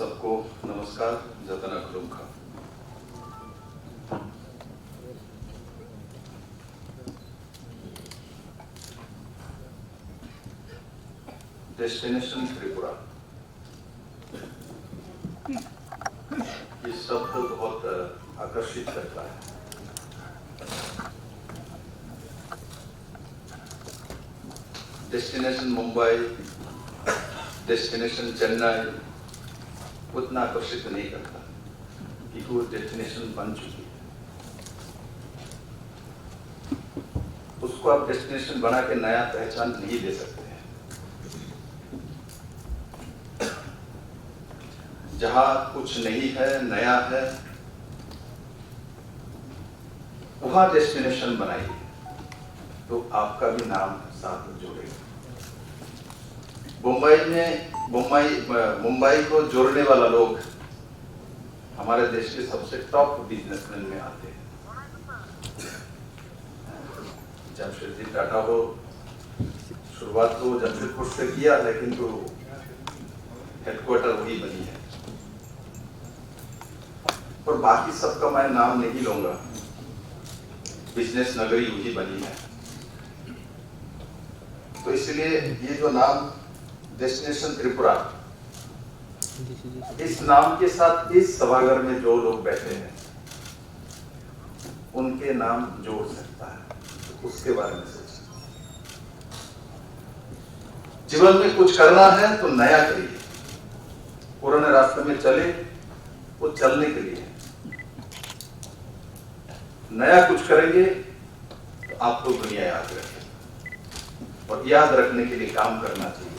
सबको नमस्कार. जतना करूंगा. डेस्टिनेशन त्रिपुरा, ये शब्द बहुत आकर्षित करता है. डेस्टिनेशन मुंबई, डेस्टिनेशन चेन्नई उतना आकर्षित नहीं करता क्योंकि वो डेस्टिनेशन बन चुकी है. उसको आप डेस्टिनेशन बना के नया पहचान नहीं दे सकते हैं. जहां कुछ नहीं है, नया है, वहां डेस्टिनेशन बनाइए तो आपका भी नाम साथ जोड़ेगा. मुंबई को जोड़ने वाला लोग हमारे देश के सबसे टॉप बिजनेसमैन में आते हैं. जमशेदजी टाटा को शुरुआत तो जमशेदपुर से किया, लेकिन तो हेडक्वार्टर वही बनी है. और बाकी सबका मैं नाम नहीं लूंगा, बिजनेस नगरी वही बनी है. तो इसलिए ये जो नाम डेस्टिनेशन त्रिपुरा, इस नाम के साथ इस सभागार में जो लोग बैठे हैं उनके नाम जोड़ सकता है. तो उसके बारे में सोचिए. जीवन में कुछ करना है तो नया करिए. पुराने रास्ते में चले वो चलने के लिए, नया कुछ करेंगे तो आपको दुनिया याद रखेगी और याद रखने के लिए काम करना चाहिए.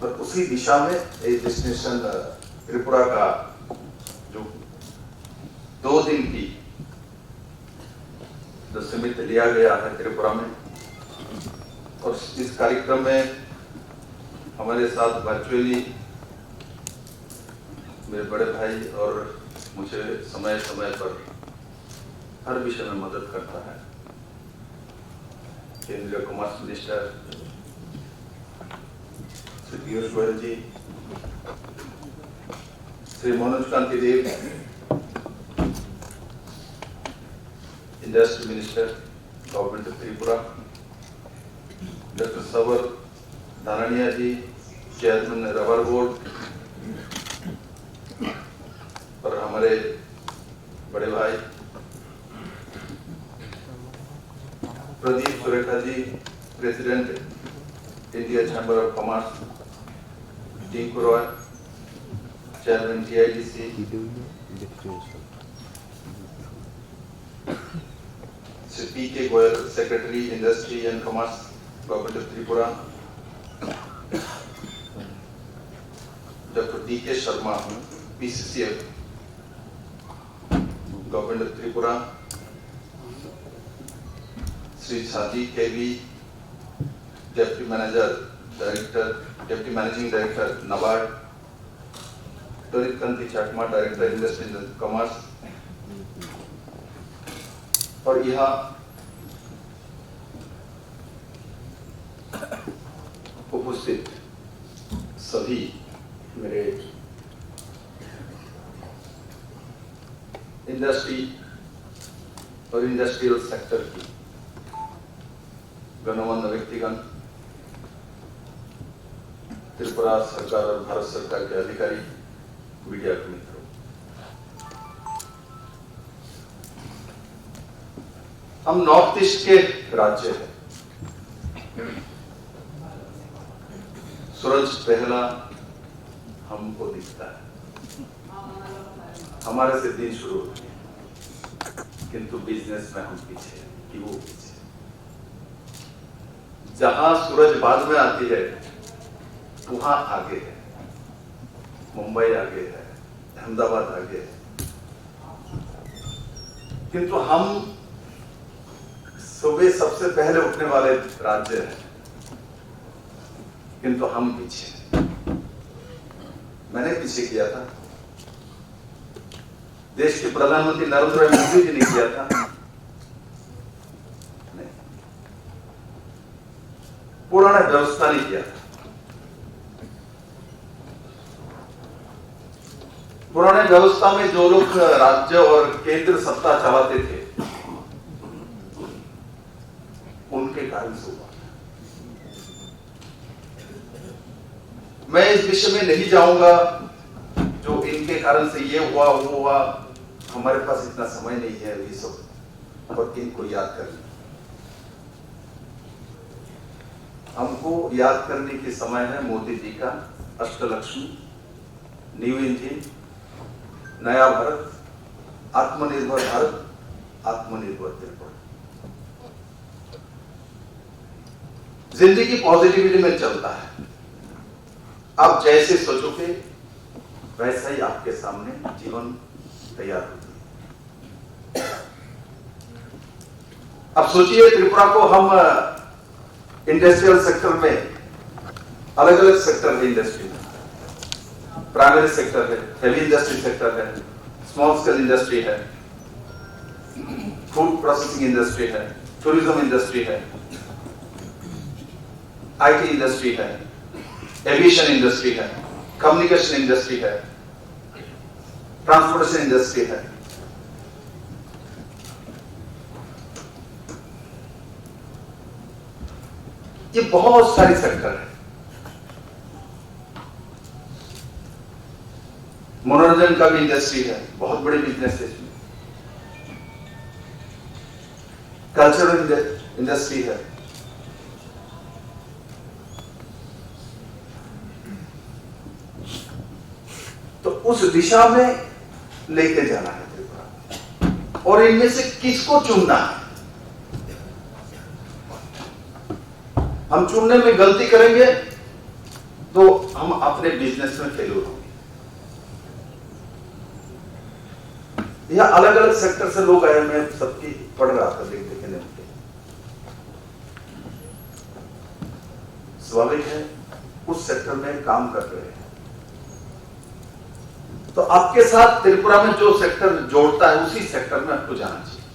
और उसी दिशा में एक डेस्टिनेशन त्रिपुरा का जो 2 दिन की जो समिट लिया गया है त्रिपुरा में, और इस कार्यक्रम में हमारे साथ वर्चुअली मेरे बड़े भाई और मुझे समय समय पर हर विषय में मदद करता है केंद्रीय commerce minister Shri Piyush Goyal ji, Shri Manoj Kanti Dev industry minister government of Tripura, doctor Sawar Dhanania ji chairman rubber board, और हमारे बड़े भाई Pradeep Surekha ji president India chamber of commerce, Tinku Roy chairman TIDC, Shri PK Goyal secretary industry and commerce government of Tripura, doctor DK Sharma PCCL government of Tripura, Shri Saji KV deputy managing director NABARD, Twarit Kanti Chakma director industry and commerce, और यहाँ उपस्थित सभी मेरे industry और इंडस्ट्रियल सेक्टर की गणमान्य व्यक्तिगण, त्रिपुरा सरकार और भारत सरकार के अधिकारी, मीडिया के मित्रों, हम नॉर्थ ईस्ट के राज्य हैं. सूरज पहला हमको दिखता है, हमारे से दिन शुरू होती है, किंतु बिजनेस में हम पीछे कि वो पीछे. जहां सूरज बाद में आती है वहां आगे है. मुंबई आगे है, अहमदाबाद आगे है, किंतु हम सुबह सबसे पहले उठने वाले राज्य हैं, किंतु हम पीछे. मैंने पीछे किया था, देश के प्रधानमंत्री नरेंद्र मोदी जी ने किया था. पुराना व्यवस्था नहीं किया था. पुराने व्यवस्था में जो लोग राज्य और केंद्र सत्ता चलाते थे उनके कारण से हुआ। मैं इस विषय में नहीं जाऊंगा जो इनके कारण से ये हुआ वो हुआ, हमारे पास इतना समय नहीं है ये सब और इनको याद करने। हमको याद करने के समय है मोदी जी का अष्टलक्ष्मी, न्यू इंडियन, नया भारत, आत्मनिर्भर भारत, आत्मनिर्भर त्रिपुरा। जिंदगी पॉजिटिविटी में चलता है। आप जैसे सोचोगे वैसा ही आपके सामने जीवन तैयार होती है। अब सोचिए त्रिपुरा को हम इंडस्ट्रियल सेक्टर में, अलग अलग सेक्टर है इंडस्ट्री में, प्राइमरी सेक्टर है, हेवी इंडस्ट्री सेक्टर है, स्मॉल स्केल इंडस्ट्री है, फूड प्रोसेसिंग इंडस्ट्री है, टूरिज्म इंडस्ट्री है, आईटी इंडस्ट्री है, एविएशन इंडस्ट्री है, कम्युनिकेशन इंडस्ट्री है, ट्रांसपोर्टेशन इंडस्ट्री है। ये बहुत सारी सेक्टर है। मनोरंजन का भी इंडस्ट्री है, बहुत बड़ी बिजनेस है इसमें। कल्चरल इंडस्ट्री है। तो उस दिशा में लेके जाना है त्रिपुरा, और इनमें से किसको चुनना है। हम चुनने में गलती करेंगे तो हम अपने बिजनेस में फेल्यूर होंगे। यह अलग अलग सेक्टर से लोग आए, मैं सबकी पढ़ रहा था देखने के लिए। स्वाभाविक है उस सेक्टर में काम कर रहे हैं, तो आपके साथ त्रिपुरा में जो सेक्टर जोड़ता है उसी सेक्टर में आपको जाना चाहिए,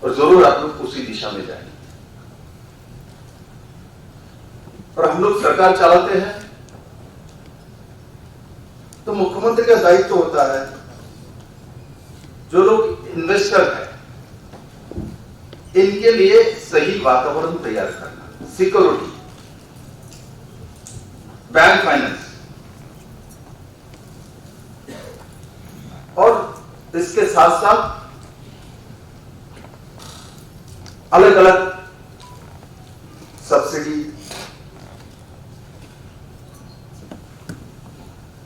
और जरूर आप लोग उसी दिशा में जाएंगे। और हम लोग सरकार चलाते हैं तो मुख्यमंत्री का दायित्व होता है जो लोग इन्वेस्टर हैं इनके लिए सही वातावरण तैयार करना, सिक्योरिटी, बैंक फाइनेंस, और इसके साथ साथ अलग अलग सब्सिडी,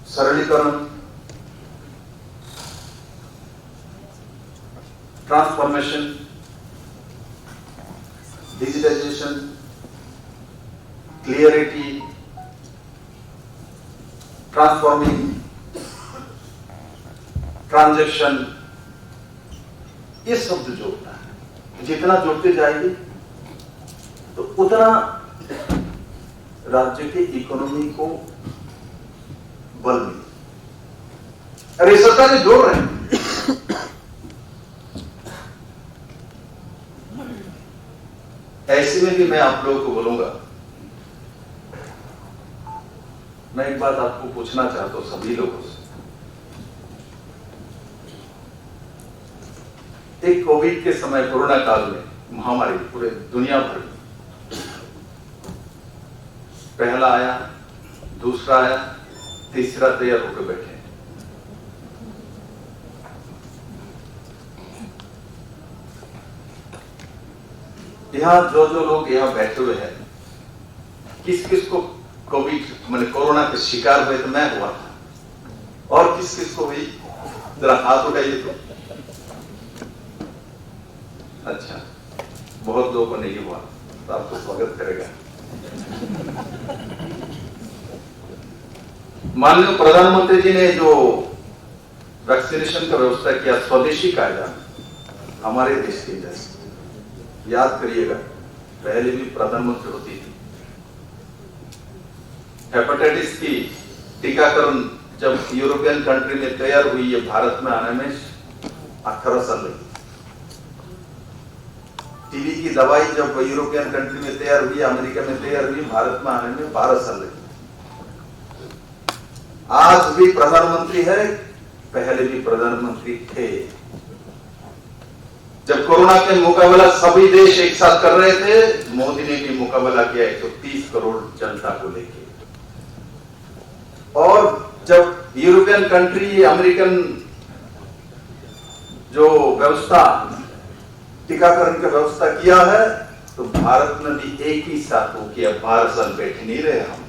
सरलीकरण, transformation, digitisation, clarity, transforming, transaction, ये शब्द जोड़ता है। जितना जोड़ते जाएंगे तो उतना राज्य के इकोनॉमी को बल मिले। अरे सरकार ने जोड़ रहे हैं। ऐसे में भी मैं आप लोगों को बोलूंगा, मैं एक बात आपको पूछना चाहता हूं सभी लोगों से। एक कोविड के समय, कोरोना काल में, महामारी पूरे दुनिया भर में, पहला आया, दूसरा आया, तीसरा तैयार होकर बैठे। यहां जो जो लोग यहां बैठे हुए हैं, किस किस को कोविड मैंने कोरोना के शिकार हुए? तो मैं हुआ था। और किस किस को हुई? जरा हाथ उठाइए तो। अच्छा, बहुत लोगों को नहीं हुआ, तो आपको स्वागत करेगा। माननीय प्रधानमंत्री जी ने जो वैक्सीनेशन का व्यवस्था किया, स्वदेशी कायदा, हमारे देश की जैसे, याद करिएगा, पहले भी प्रधानमंत्री होती थी। हेपेटाइटिस की टीकाकरण जब यूरोपियन कंट्री में तैयार हुई, ये भारत में आने में 18 साल लगी। टीबी की दवाई जब यूरोपियन कंट्री में तैयार हुई, अमेरिका में तैयार हुई, भारत में आने में 12 साल लगे। आज भी प्रधानमंत्री है, पहले भी प्रधानमंत्री थे। जब कोरोना के मुकाबला सभी देश एक साथ कर रहे थे, मोदी ने भी मुकाबला किया 130 करोड़ जनता को लेके। और जब यूरोपियन कंट्री, अमेरिकन जो व्यवस्था, टीकाकरण की व्यवस्था किया है, तो भारत में भी एक ही साथ हो किया। 12 साल बैठे नहीं रहे हम,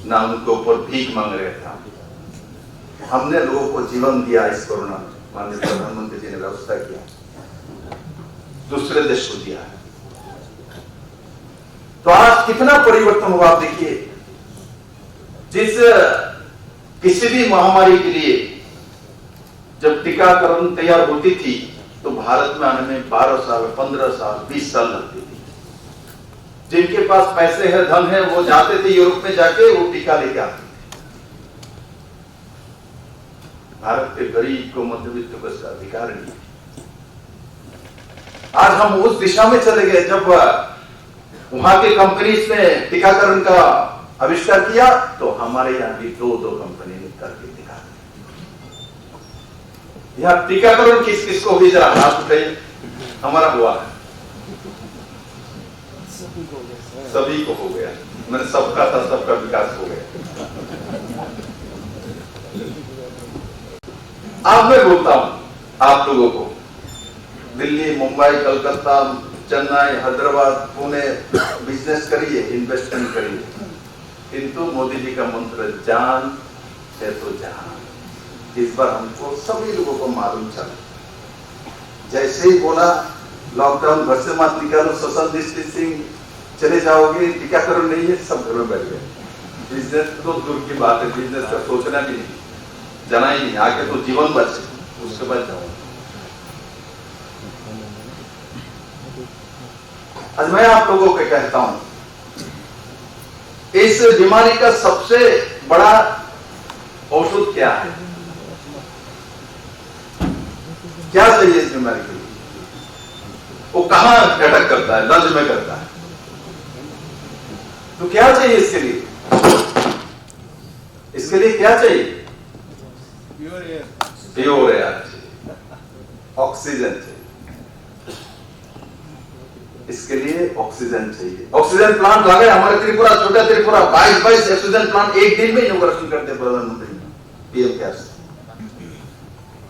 ना उनके ऊपर भीख मांग रहे थे हमने लोगों को जीवन दिया। इस कोरोना में माननीय प्रधानमंत्री जी ने व्यवस्था किया, दूसरे देश को दिया है। तो आज कितना परिवर्तन हुआ आप देखिए। जिस किसी भी महामारी के लिए जब टीकाकरण तैयार होती थी, तो भारत में आने में 12 साल, 15 साल, 20 साल लगती थी। जिनके पास पैसे है, धन है, वो जाते थे यूरोप में, जाके वो टीका लेके आते थे। भारत के गरीब को, मध्यवित्त को इसका अधिकार नहीं। आज हम उस दिशा में चले गए। जब वहां के कंपनीज ने टीकाकरण का आविष्कार किया, तो हमारे यहां भी दो कंपनी ने करके दिखा। यहां टीकाकरण किस किस को हुई, जरा हाथ उठाइए। हमारा हुआ है, सभी को हो गया। मैंने सबका था, सबका विकास हो गया। अब मैं बोलता हूं आप लोगों को, दिल्ली, मुंबई, कलकत्ता, चेन्नई, हैदराबाद, पुणे, बिजनेस करिए, इन्वेस्टमेंट करिए, किंतु मोदी जी का मंत्र जान है तो जहान। इस बार हमको सभी लोगों को मालूम चला। जैसे ही बोला लॉकडाउन, घर से मत निकालो, सोशल डिस्टेंसिंग, चले जाओगे, टीकाकरण नहीं है, सब घर में बैठ गए। बिजनेस तो दूर की बात है, बिजनेस का सोचना भी नहीं, जाना ही नहीं। आगे तो जीवन बचे, उसके बाद जाओ। आज मैं आप लोगों को कहता हूं, इस बीमारी का सबसे बड़ा औषध क्या है? क्या चाहिए इस बीमारी के लिए? वो कहां अटैक करता है? लंज में करता है। तो क्या चाहिए इसके लिए? इसके लिए क्या चाहिए? प्योर एयर चाहिए, ऑक्सीजन चाहिए। इसके लिए ऑक्सीजन चाहिए। ऑक्सीजन प्लांट लगे हमारे त्रिपुरा, छोटा त्रिपुरा, 22 ऑक्सीजन प्लांट एक दिन में इनॉग्रेशन करते प्रधानमंत्री पीएम केयर्स।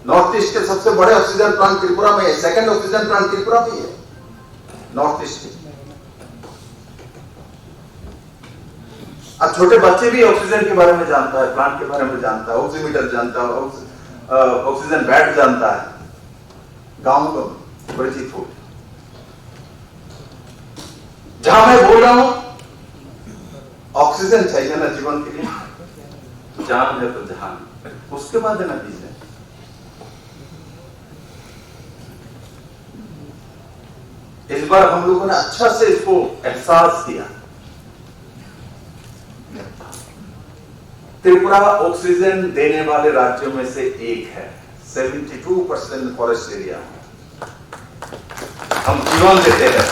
नॉर्थ ईस्ट के सबसे बड़े ऑक्सीजन प्लांट त्रिपुरा में है, सेकंड ऑक्सीजन प्लांट त्रिपुरा में है नॉर्थ ईस्ट में। अब छोटे बच्चे भी ऑक्सीजन के बारे में जानता है, प्लांट के बारे में जानता है, ऑक्सीमीटर जानता है, ऑक्सीजन बेड जानता है, गांव में परिचित हो। जहां मैं बोल रहा हूं ऑक्सीजन चाहिए ना जीवन के लिए, जान है तो जहान, उसके बाद है ना बिजनेस। इस बार हम लोगों ने अच्छा से इसको एहसास किया। त्रिपुरा ऑक्सीजन देने वाले राज्यों में से एक है। 72% फॉरेस्ट एरिया हम जीवन देते हैं,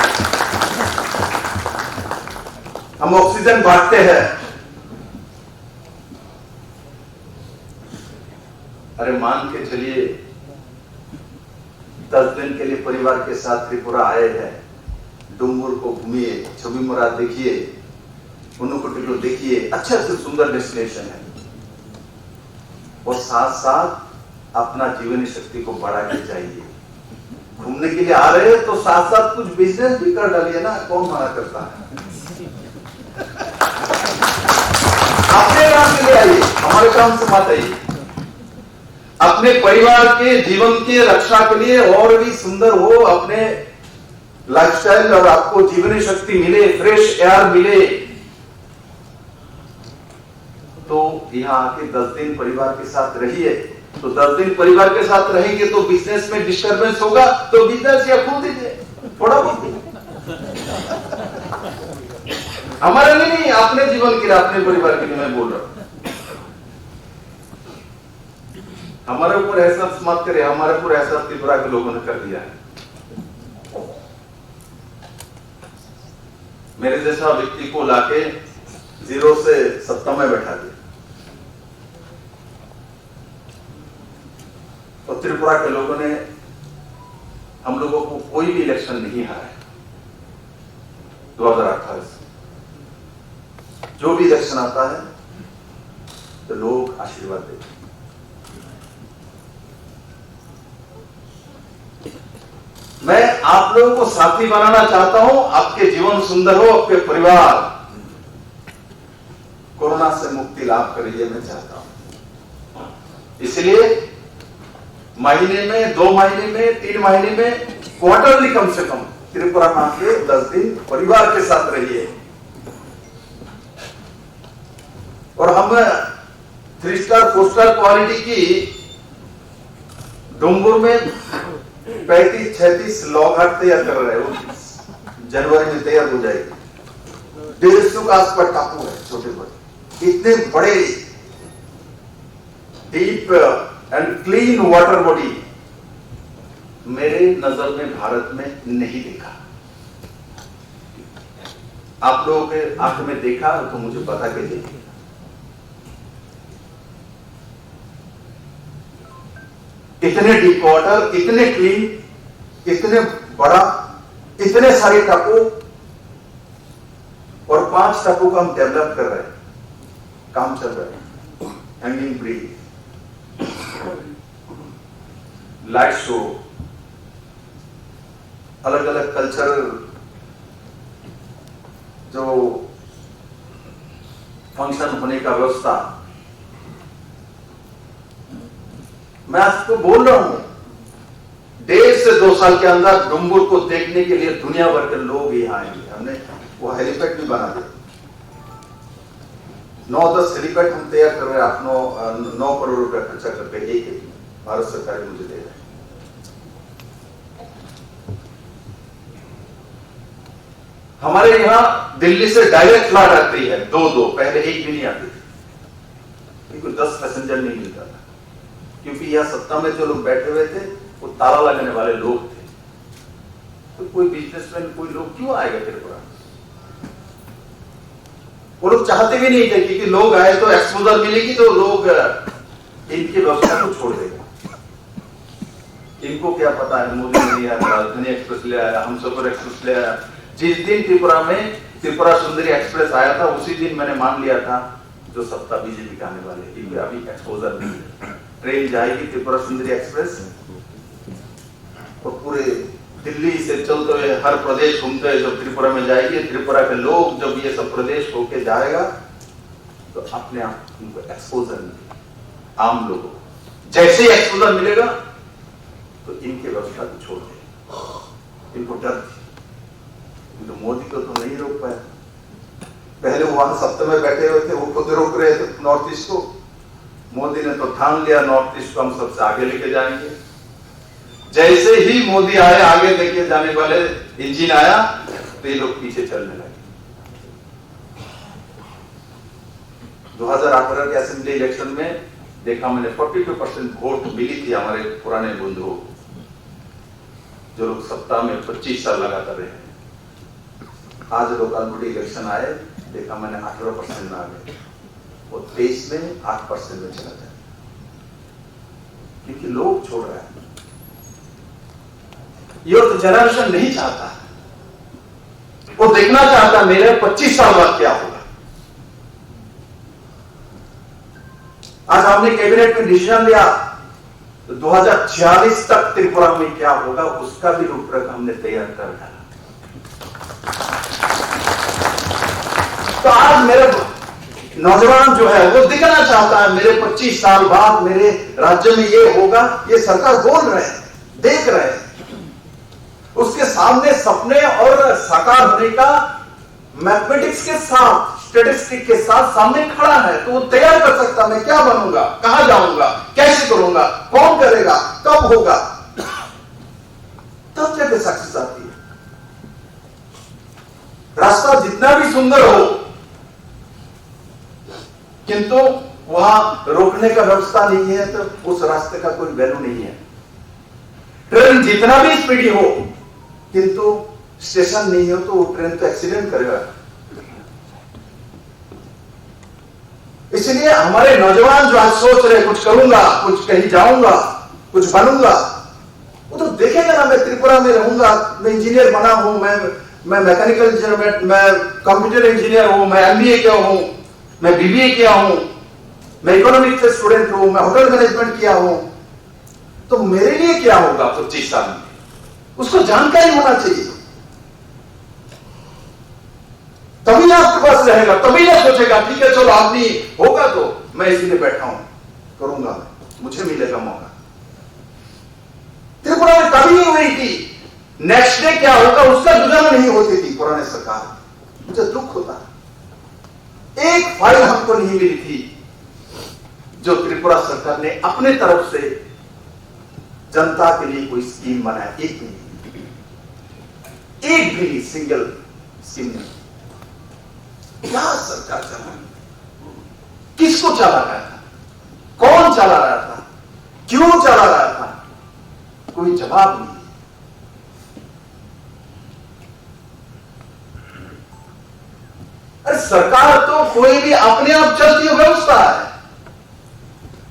हम ऑक्सीजन बांटते हैं। अरे मान के चलिए 10 दिन के लिए परिवार के साथ त्रिपुरा आए हैं, डूंगुर को घूमिए, छवि मुराद देखिए, उन्नुकुटी देखिए, अच्छा से सुंदर डेस्टिनेशन है। और साथ साथ अपना जीवनी शक्ति को बढ़ा के जाइए। घूमने के लिए आ रहे हैं तो साथ साथ कुछ बिजनेस भी कर डालिए ना, कौन मना करता है? अपने काम के लिए आइए, हमारे काम से मत आइए। अपने परिवार के जीवन की रक्षा के लिए और भी सुंदर हो, अपने लाइफस्टाइल और आपको जीवनी शक्ति मिले, फ्रेश एयर मिले, तो यहां आके 10 दिन परिवार के साथ रहिए। तो 10 दिन परिवार के साथ रहेंगे तो बिजनेस में डिस्टर्बेंस होगा, तो बिजनेस या खोल दीजिए थोड़ा बहुत। हमारे लिए नहीं, अपने जीवन के लिए, अपने परिवार के लिए मैं बोल रहा हूं। हमारे ऊपर एहसास मत करे, हमारे ऊपर एहसास त्रिपुरा के लोगों ने कर दिया है। मेरे जैसा व्यक्ति को लाके 0 से 70 में बैठा दिया। और त्रिपुरा के लोगों ने हम लोगों को कोई भी इलेक्शन नहीं हारा 2018 से। जो भी इलेक्शन आता है तो लोग आशीर्वाद देते हैं। मैं आप लोगों को साथी बनाना चाहता हूं, आपके जीवन सुंदर हो, आपके परिवार कोरोना से मुक्ति लाभ करे, ये मैं चाहता हूं। इसलिए महीने में, 2 महीने में, 3 महीने में, क्वार्टरली कम से कम त्रिपुरा में आके 10 दिन परिवार के साथ रहिए। और हम 3 स्टार 4 स्टार क्वालिटी की डूंगुर में 35-36 लॉघाट तैयार कर रहे हो, जनवरी में तैयार हो जाएगी। 150 का आसपास टापू है, छोटे बड़े, इतने बड़े deep and clean water body मेरे नजर में भारत में नहीं देखा। आप लोगों के आंख में देखा तो मुझे बता के देखिए। इतने डीप वाटर, इतने क्लीन, इतने बड़ा, इतने सारे टापू, और 5 टापू का हम डेवलप कर रहे हैं, काम चल रहा है। हैंगिंग ब्रिज, लाइट शो, अलग अलग कल्चरल जो फंक्शन होने का व्यवस्था। मैं आपको बोल रहा हूं, 1.5 से 2 साल के अंदर डूंगुर को देखने के लिए दुनिया भर के लोग यहां आएंगे। हमने वो हेलीपैड भी बना दिया, 9-10 हेलीपैड हम तैयार कर रहे हैं। 9 करोड़ रुपया खर्चा करके एक भारत सरकार मुझे दे रहे हैं। हमारे यहां दिल्ली से डायरेक्ट फ्लाइट आती है 2-2, पहले एक भी नहीं आती थी, क्योंकि 10 पैसेंजर नहीं मिलता था। क्योंकि यह सत्ता में जो लोग बैठे हुए थे वो ताला लगाने वाले लोग थे। तो कोई बिजनेसमैन, कोई लोग क्यों आएगा त्रिपुरा? वो लोग चाहते भी नहीं थे, क्योंकि लोग आए तो एक्सपोजर मिलेगी, तो लोग इनकी व्यवस्था को छोड़ देगा। इनको क्या पता है, मोदी ने लिया, राजधानी एक्सप्रेस ले आया, हमसफर एक्सप्रेस ले आया। जिस दिन त्रिपुरा में त्रिपुरा सुंदरी एक्सप्रेस आया था, उसी दिन मैंने मान लिया था जो सत्ता बीजेपी का आने वाले, क्योंकि अभी एक्सपोजर नहीं है। ट्रेन जाएगी त्रिपुरा सुंदरी एक्सप्रेस, और पूरे दिल्ली से चलते हुए हर प्रदेश घूमते हुए जब त्रिपुरा में जाएगी, त्रिपुरा के लोग जब ये सब प्रदेश होके जाएगा तो अपने आप उनको एक्सपोजर मिलेगा। आम लोगों को जैसे ही एक्सपोजर मिलेगा तो इनके व्यवस्था को छोड़ देगा। इनको डर थी, तो मोदी को तो नहीं रोक पाया। पहले वहां सत्ता में बैठे हुए थे, वो खुद रोक रहे थे नॉर्थ ईस्ट को। मोदी ने तो ठान लिया नॉर्थ ईस्ट को हम सबसे आगे लेके जाएंगे। जैसे ही मोदी आए, आगे लेके जाने वाले इंजन आया, तो ये लोग पीछे चलने लगे। 2018 के असेंबली इलेक्शन में देखा मैंने 42% वोट मिली थी हमारे पुराने बंधुओं, जो लोग सत्ता में 25 साल लगातार रहे। आज लोकल बॉडी इलेक्शन आए, देखा मैंने 18% में आ गए, और 23 में 8% में चला जाए, क्योंकि लोग छोड़ रहे हैं। यूथ जनरेशन नहीं चाहता, वो देखना चाहता मेरे 25 साल बाद क्या होगा। आज हमने कैबिनेट में डिसीजन लिया तो 2046 तक त्रिपुरा में क्या होगा उसका भी रूपरेखा हमने तैयार कर डाला। तो आज मेरे नौजवान जो है वो दिखना चाहता है मेरे 25 साल बाद मेरे राज्य में ये होगा। ये सरकार बोल रहे हैं, देख रहे हैं, उसके सामने सपने और साकार होने का मैथमेटिक्स के साथ, स्टैटिस्टिक के साथ सामने खड़ा है। तो वो तैयार कर सकता, मैं क्या बनूंगा, कहां जाऊंगा, कैसे करूंगा, कौन करेगा, कब होगा, तब जाके सक्सेस आती है। रास्ता जितना भी सुंदर हो, किंतु वहां रोकने का व्यवस्था नहीं है तो उस रास्ते का कोई वैल्यू नहीं है। ट्रेन जितना भी स्पीडी हो, किंतु स्टेशन नहीं हो तो वो ट्रेन तो एक्सीडेंट करेगा। इसलिए हमारे नौजवान जो आज सोच रहे कुछ करूंगा, कुछ कहीं जाऊंगा, कुछ बनूंगा, वो तो देखेगा ना, मैं त्रिपुरा में रहूंगा, मैं इंजीनियर बना हूं, मैं मैकेनिकल इंजीनियर, मैं कंप्यूटर इंजीनियर हूं, मैं एमबीए किया हूं, मैं बीबीए किया हूं, मैं इकोनॉमिक्स से स्टूडेंट हूं, मैं होटल मैनेजमेंट किया हूं, तो मेरे लिए क्या होगा 25 साल में, उसको जानकारी होना चाहिए। तभी ना आपके पास रहेगा, तभी ना सोचेगा ठीक है चलो आदमी होगा तो मैं इसीलिए बैठा हूं, करूंगा, मुझे मिलेगा मौका। त्रिपुरा में कभी नहीं हुई थी, नेक्स्ट डे क्या होगा उसका जुदा नहीं होती थी पुराने सरकार। मुझे दुख होता, एक फाइल हमको नहीं मिली थी जो त्रिपुरा सरकार ने अपने तरफ से जनता के लिए कोई स्कीम बनाया, एक भी नहीं, सिंगल स्कीम नहीं। क्या सरकार चला रही, किसको चला रहा था, कौन चला रहा था, क्यों चला रहा था, कोई जवाब नहीं। अरे सरकार तो कोई भी अपने आप चलती हुई व्यवस्था है।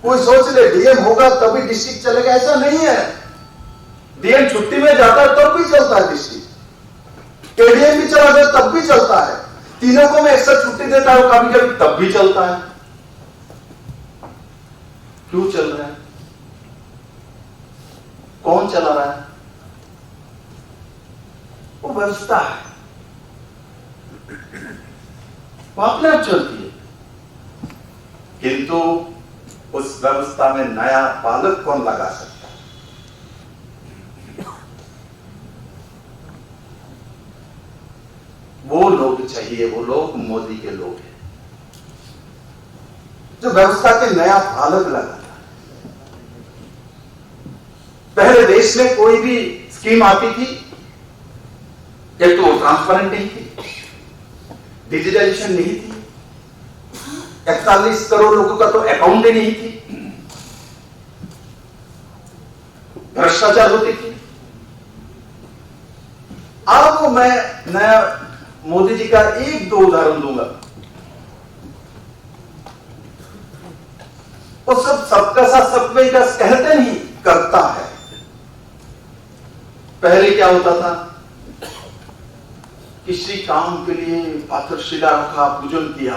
कोई सोच ले डीएम होगा तभी डिस्ट्रिक्ट चलेगा, ऐसा नहीं है। डीएम छुट्टी में जाता है तब भी चलता है डिस्ट्रिक्ट, एडीएम भी चला जाए तब भी चलता है, तीनों को मैं एक्स्ट्रा छुट्टी देता हूं कभी कभी तब भी चलता है। क्यों चल रहा है, कौन चला रहा है, वो व्यवस्था है, वो अपने आप चलती है। किंतु उस व्यवस्था में नया पालक कौन लगा सकता है, वो लोग चाहिए, वो लोग मोदी के लोग हैं जो व्यवस्था के नया पालक लगाता है। पहले देश में कोई भी स्कीम आती थी, एक तो ट्रांसपेरेंट नहीं थी, डिजिटलाइजेशन नहीं थी, 41 करोड़ लोगों का तो अकाउंट ही नहीं थी, भ्रष्टाचार होती थी। अब मैं नया मोदी जी का एक दो उदाहरण दूंगा। वो सब सबका साथ सबका विकास कहते नहीं, करता है। पहले क्या होता था, किसी काम के लिए पाथरशिला रखा, पूजन किया,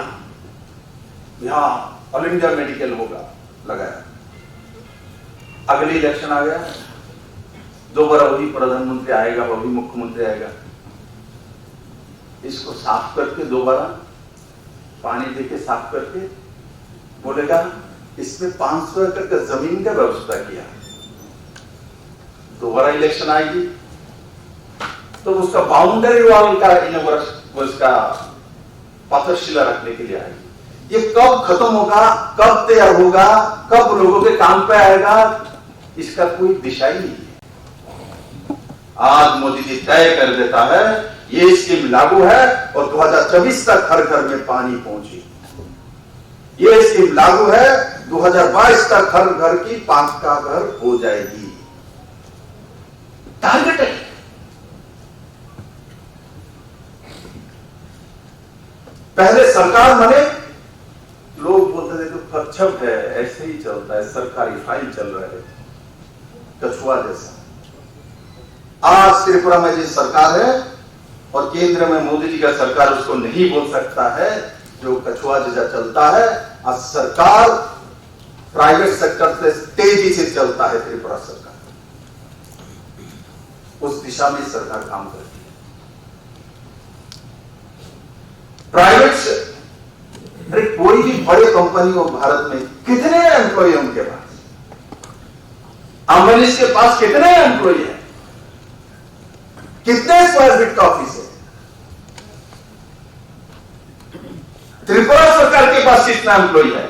यहां ऑल इंडिया मेडिकल होगा, लगाया, अगले इलेक्शन आ गया, दोबारा वही प्रधानमंत्री आएगा, वही मुख्यमंत्री आएगा, इसको साफ करके दोबारा पानी देके साफ करके बोलेगा इसमें 500 एकड़ का जमीन का व्यवस्था किया। दोबारा इलेक्शन आएगी तो उसका बाउंड्री वॉल का उसका पाथरशिला रखने के लिए आएगी। ये कब खत्म होगा, कब तैयार होगा, कब लोगों के काम पे आएगा, इसका कोई दिशा ही नहीं है। आज मोदी जी तय कर देता है ये स्कीम लागू है और 2024 तक हर घर में पानी पहुंचे। ये स्कीम लागू है, 2022 तक हर घर की पक्का घर हो जाएगी। टारगेट है। पहले सरकार बने, लोग बोलते थे तो पच्छम है, ऐसे ही चलता है, सरकारी फाइल चल रहा है, कछुआ जैसा। आज त्रिपुरा में जिस सरकार है और केंद्र में मोदी जी का सरकार उसको नहीं बोल सकता है, जो कछुआ जैसा चलता है। आज सरकार प्राइवेट सेक्टर से तेजी से चलता है, त्रिपुरा सरकार उस दिशा में सरकार काम करती है। प्राइवेट से अरे कोई भी बड़ी कंपनी हो भारत में, कितने एम्प्लॉय उनके पास, अंबानी के पास कितने एम्प्लॉय है, कितने स्क्वायर फीट का ऑफिस है। त्रिपुरा सरकार के पास कितना एम्प्लॉय है,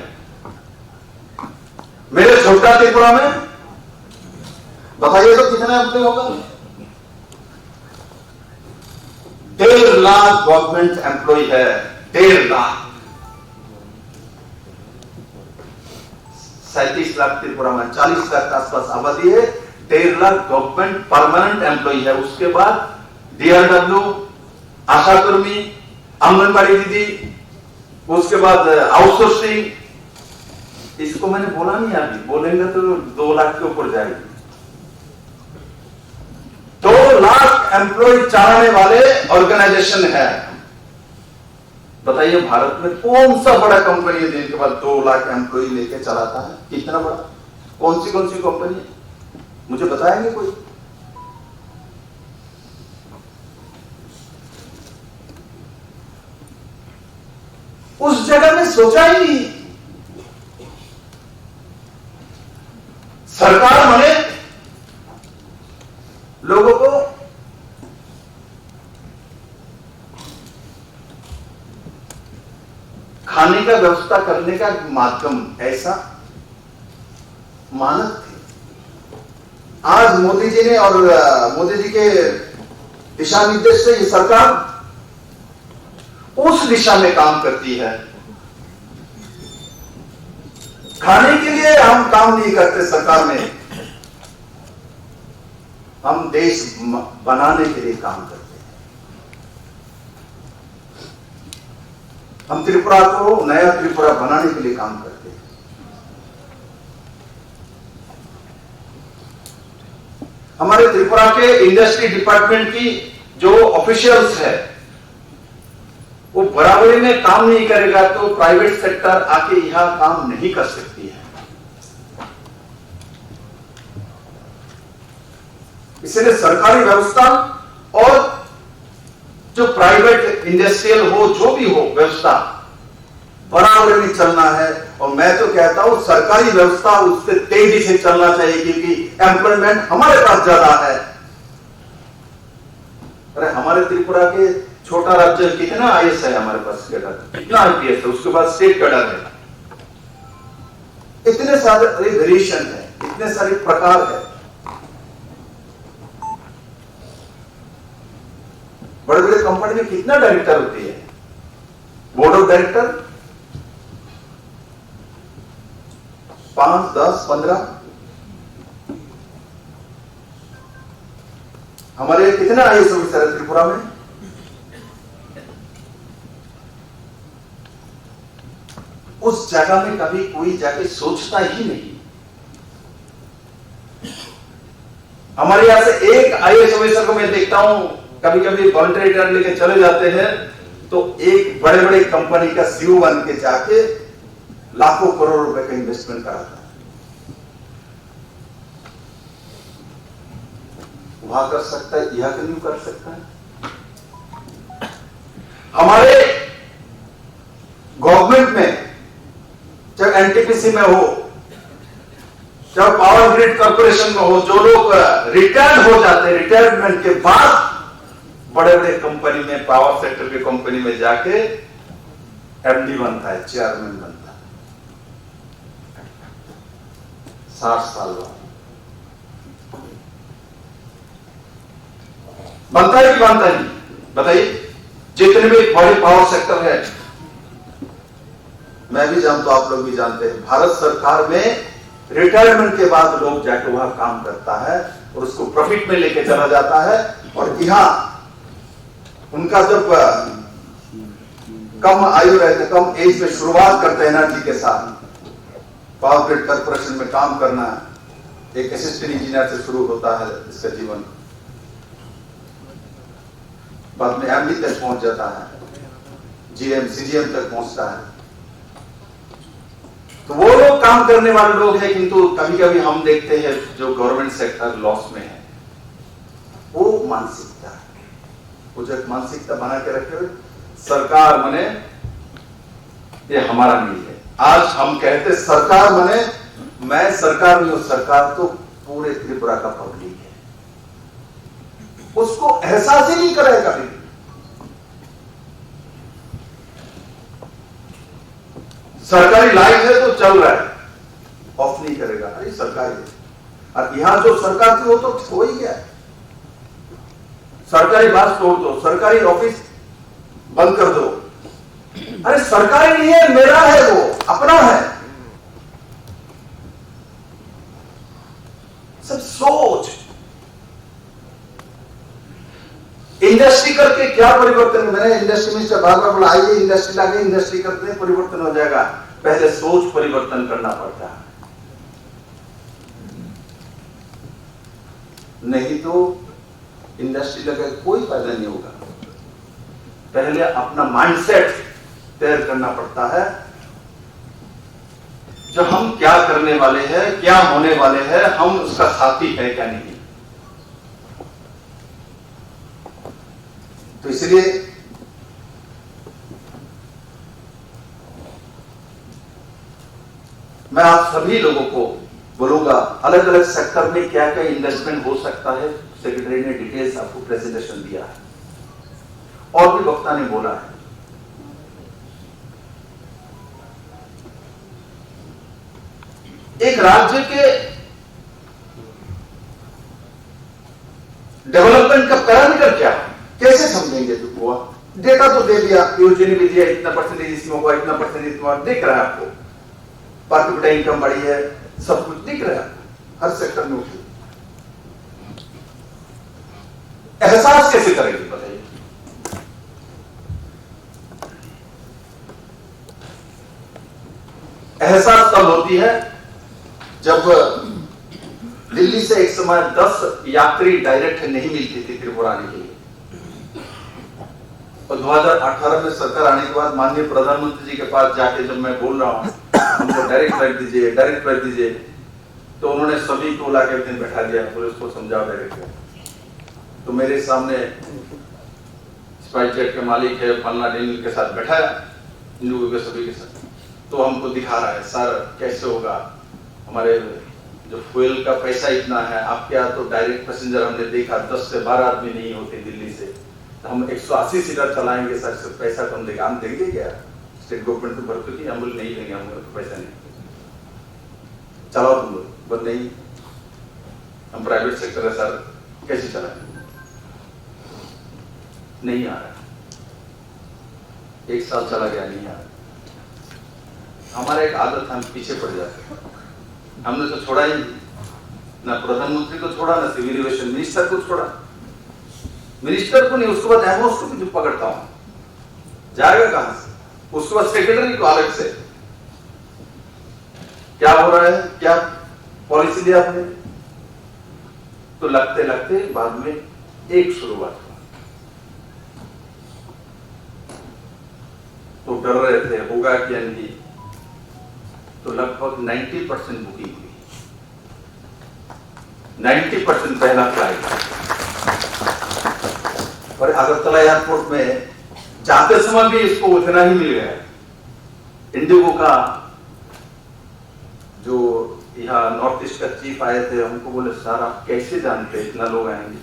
मेरे छोटा त्रिपुरा में बताइए तो कितना एम्प्लॉय होगा। 1.5 लाख गवर्नमेंट एम्प्लॉय है, 1.5 लाख। 37 लाख त्रिपुरा में, 40 लाख के आसपास आबादी है, 1.5 लाख गवर्नमेंट परमानेंट एम्प्लॉय है। उसके बाद डीआरडब्ल्यू, आशाकर्मी, आंगनबाड़ी दीदी, उसके बाद आउटसोर्सिंग, इसको मैंने बोला नहीं, अभी बोलेंगे तो 2 लाख के ऊपर जाएगी। 2 लाख एम्प्लॉय चलाने वाले ऑर्गेनाइजेशन है। बताइए भारत में कौन सा बड़ा कंपनी है जिनके पास 2 लाख एम्प्लॉय लेके चलाता है? कितना बड़ा? कौन सी कंपनी है? मुझे बताएंगे कोई? उस जगह में सोचा ही नहीं। सरकार माने लोगों को खाने का व्यवस्था करने का माध्यम, ऐसा मानक थे। आज मोदी जी ने और मोदी जी के दिशा निर्देश से ये सरकार उस दिशा में काम करती है। खाने के लिए हम काम नहीं करते सरकार में, हम देश बनाने के लिए काम करते हैं। हम त्रिपुरा को नया त्रिपुरा बनाने के लिए काम करते हैं। हमारे त्रिपुरा के इंडस्ट्री डिपार्टमेंट की जो ऑफिशियल्स है वो बराबरी में काम नहीं करेगा तो प्राइवेट सेक्टर आके यहां काम नहीं कर सकती है। इसलिए सरकारी व्यवस्था और जो प्राइवेट इंडस्ट्रियल हो, जो भी हो व्यवस्था, बराबर में चलना है। और मैं तो कहता हूं सरकारी व्यवस्था उससे तेजी से चलना चाहिए, क्योंकि एम्प्लॉयमेंट हमारे पास ज्यादा है। अरे हमारे त्रिपुरा के छोटा राज्य कितना आईएएस है हमारे पास, कितना आईपीएस है, उसके बाद स्टेट कैडर है, इतने सारे वेरिएशन है, इतने सारे प्रकार है। बड़े बड़े कंपनी में कितना डायरेक्टर होती है, बोर्ड ऑफ डायरेक्टर 5, 10, 15। हमारे कितने आईएएस ऑफिसर है त्रिपुरा में? उस जगह में कभी कोई जाके सोचता ही नहीं। हमारे यहां से एक आईएएस ऑफिसर को मैं देखता हूं, कभी कभी वॉलंटरी रिटायर लेके चले जाते हैं तो एक बड़े बड़े कंपनी का सीईओ बन के जाके लाखों करोड़ रुपए का इन्वेस्टमेंट कराता है। वहां कर सकता है, यहां क्यों नहीं कर सकता है? हमारे गवर्नमेंट में चाहे एनटीपीसी में हो, चाहे पावर ग्रिड कॉर्पोरेशन में हो, जो लोग रिटायर्ड हो जाते हैं, रिटायरमेंट के बाद बड़े बड़े कंपनी में, पावर सेक्टर की कंपनी में जाके एमडी बनता है, चेयरमैन बनता है 60 साल बाद। बनता है कि बनता नहीं? बताइए। जितने भी बड़े पावर सेक्टर है, मैं भी जानता हूं, आप लोग भी जानते हैं, भारत सरकार में रिटायरमेंट के बाद लोग जाके वहां काम करता है और उसको प्रॉफिट में लेके चला जाता है। और यहां उनका जब कम आयु रहते, कम एज में शुरुआत करते हैं एनर्जी के साथ, पावर ग्रिड कॉर्पोरेशन में काम करना, एक असिस्टेंट इंजीनियर से शुरू होता है इसका जीवन, बाद में एमडी तक पहुंच जाता है, जीएम, सीजीएम तक पहुंचता है। तो वो लोग काम करने वाले लोग हैं, किंतु कभी कभी हम देखते हैं जो गवर्नमेंट सेक्टर लॉस में है। वो मानसिकता है, वो जो मानसिकता बना के रखे हुए सरकार मने ये हमारा नहीं है। आज हम कहते सरकार मने, मैं सरकार नहीं हूं, सरकार तो पूरे त्रिपुरा का पब्लिक है। उसको एहसास ही नहीं करेगा कभी। सरकारी लाइट है तो चल रहा है, ऑफ नहीं करेगा, अरे सरकारी है। और यहां जो सरकार थी वो तो हो ही गया। सरकारी बस तोड़ दो, सरकारी ऑफिस बंद कर दो, अरे सरकारी नहीं है, मेरा है, वो अपना है। सब सोच इंडस्ट्री करके क्या परिवर्तन, मैंने इंडस्ट्री मिनिस्टर बार बार बोला, आइए इंडस्ट्री लाके इंडस्ट्री करते हैं परिवर्तन हो जाएगा। पहले सोच परिवर्तन करना पड़ता है, नहीं तो इंडस्ट्री लगे कोई फायदा नहीं होगा। पहले अपना माइंडसेट तैयार करना पड़ता है, जो हम क्या करने वाले हैं, क्या होने वाले हैं, हम उसका साथी है क्या नहीं। तो इसलिए मैं आप सभी लोगों को बोलूंगा, अलग अलग सेक्टर में क्या क्या इन्वेस्टमेंट हो सकता है। सेक्रेटरी ने डिटेल्स आपको प्रेजेंटेशन दिया है और भी वक्ता ने बोला है। एक राज्य के डेवलपमेंट का पैरामीटर क्या है, कैसे समझेंगे? तो हुआ डेटा तो दे दिया, यूजीनी भी दिया, इतना परसेंटेज इसमें होगा, इतना परसेंटेज इसमें, दिख रहा है आपको। पर कैपिटा इनकम बढ़ी है, सब कुछ दिख रहा है, हर सेक्टर में उठी। एहसास कैसे करेंगे बताइए? एहसास तब होती है जब दिल्ली से एक समय 10 यात्री डायरेक्ट नहीं मिलती थी त्रिपुरा आने के लिए, और 2018 में सरकार आने के बाद माननीय प्रधानमंत्री जी के पास जाके जब मैं बोल रहा हूं हमको डायरेक्ट फ्लाइट दीजिए, डायरेक्ट फ्लाइट दीजिए, तो उन्होंने सभी को लाके दिन बैठा दिया, बोले उसको समझाओ डायरेक्ट। तो मेरे सामने स्पाइस जेट के मालिक है फलना डेनियल के साथ बैठाया, इन लोगों के सभी के साथ, तो हमको दिखा रहा है सर कैसे होगा, हमारे जो फ्यूल का पैसा इतना है, आपके यहाँ तो डायरेक्ट पैसेंजर हमने देखा 10 से 12 आदमी नहीं होते दिल्ली से, तो हम 180 सीटर चलाएंगे सर, पैसा कम देगा, हम देंगे क्या? स्टेट गवर्नमेंट तो भरती थी, हम बोले नहीं देंगे, हम तो पैसा नहीं, चलाओ तुम लोग, बोल नहीं हम प्राइवेट सेक्टर है सर, कैसे चलाएंगे? नहीं आ रहा, 1 साल चला गया, नहीं आ रहा। हमारा एक आदत, हम पीछे पड़ जाते, हमने तो छोड़ा ही नहीं, ना प्रधानमंत्री को छोड़ा, ना सिविल एविएशन मिनिस्टर को छोड़ा, मिनिस्टर को नहीं, उसके बाद एमओस को भी पकड़ता हूं, जाएगा कहां से? उसके बाद सेक्रेटरी को अलग से, क्या हो रहा है, क्या पॉलिसी लिया आपने? तो लगते लगते बाद में एक शुरुआत हुआ, तो डर रहे थे होगा क्या नहीं, तो लगभग 90% बुकिंग हुई, 90% पहला फ्लाइट। और अगरतला एयरपोर्ट में जाते समय भी इसको उतना ही मिल गया। इंडिगो का जो यहाँ नॉर्थ ईस्ट का चीफ आए थे, हमको बोले सर आप कैसे जानते हैं इतना लोग आएंगे?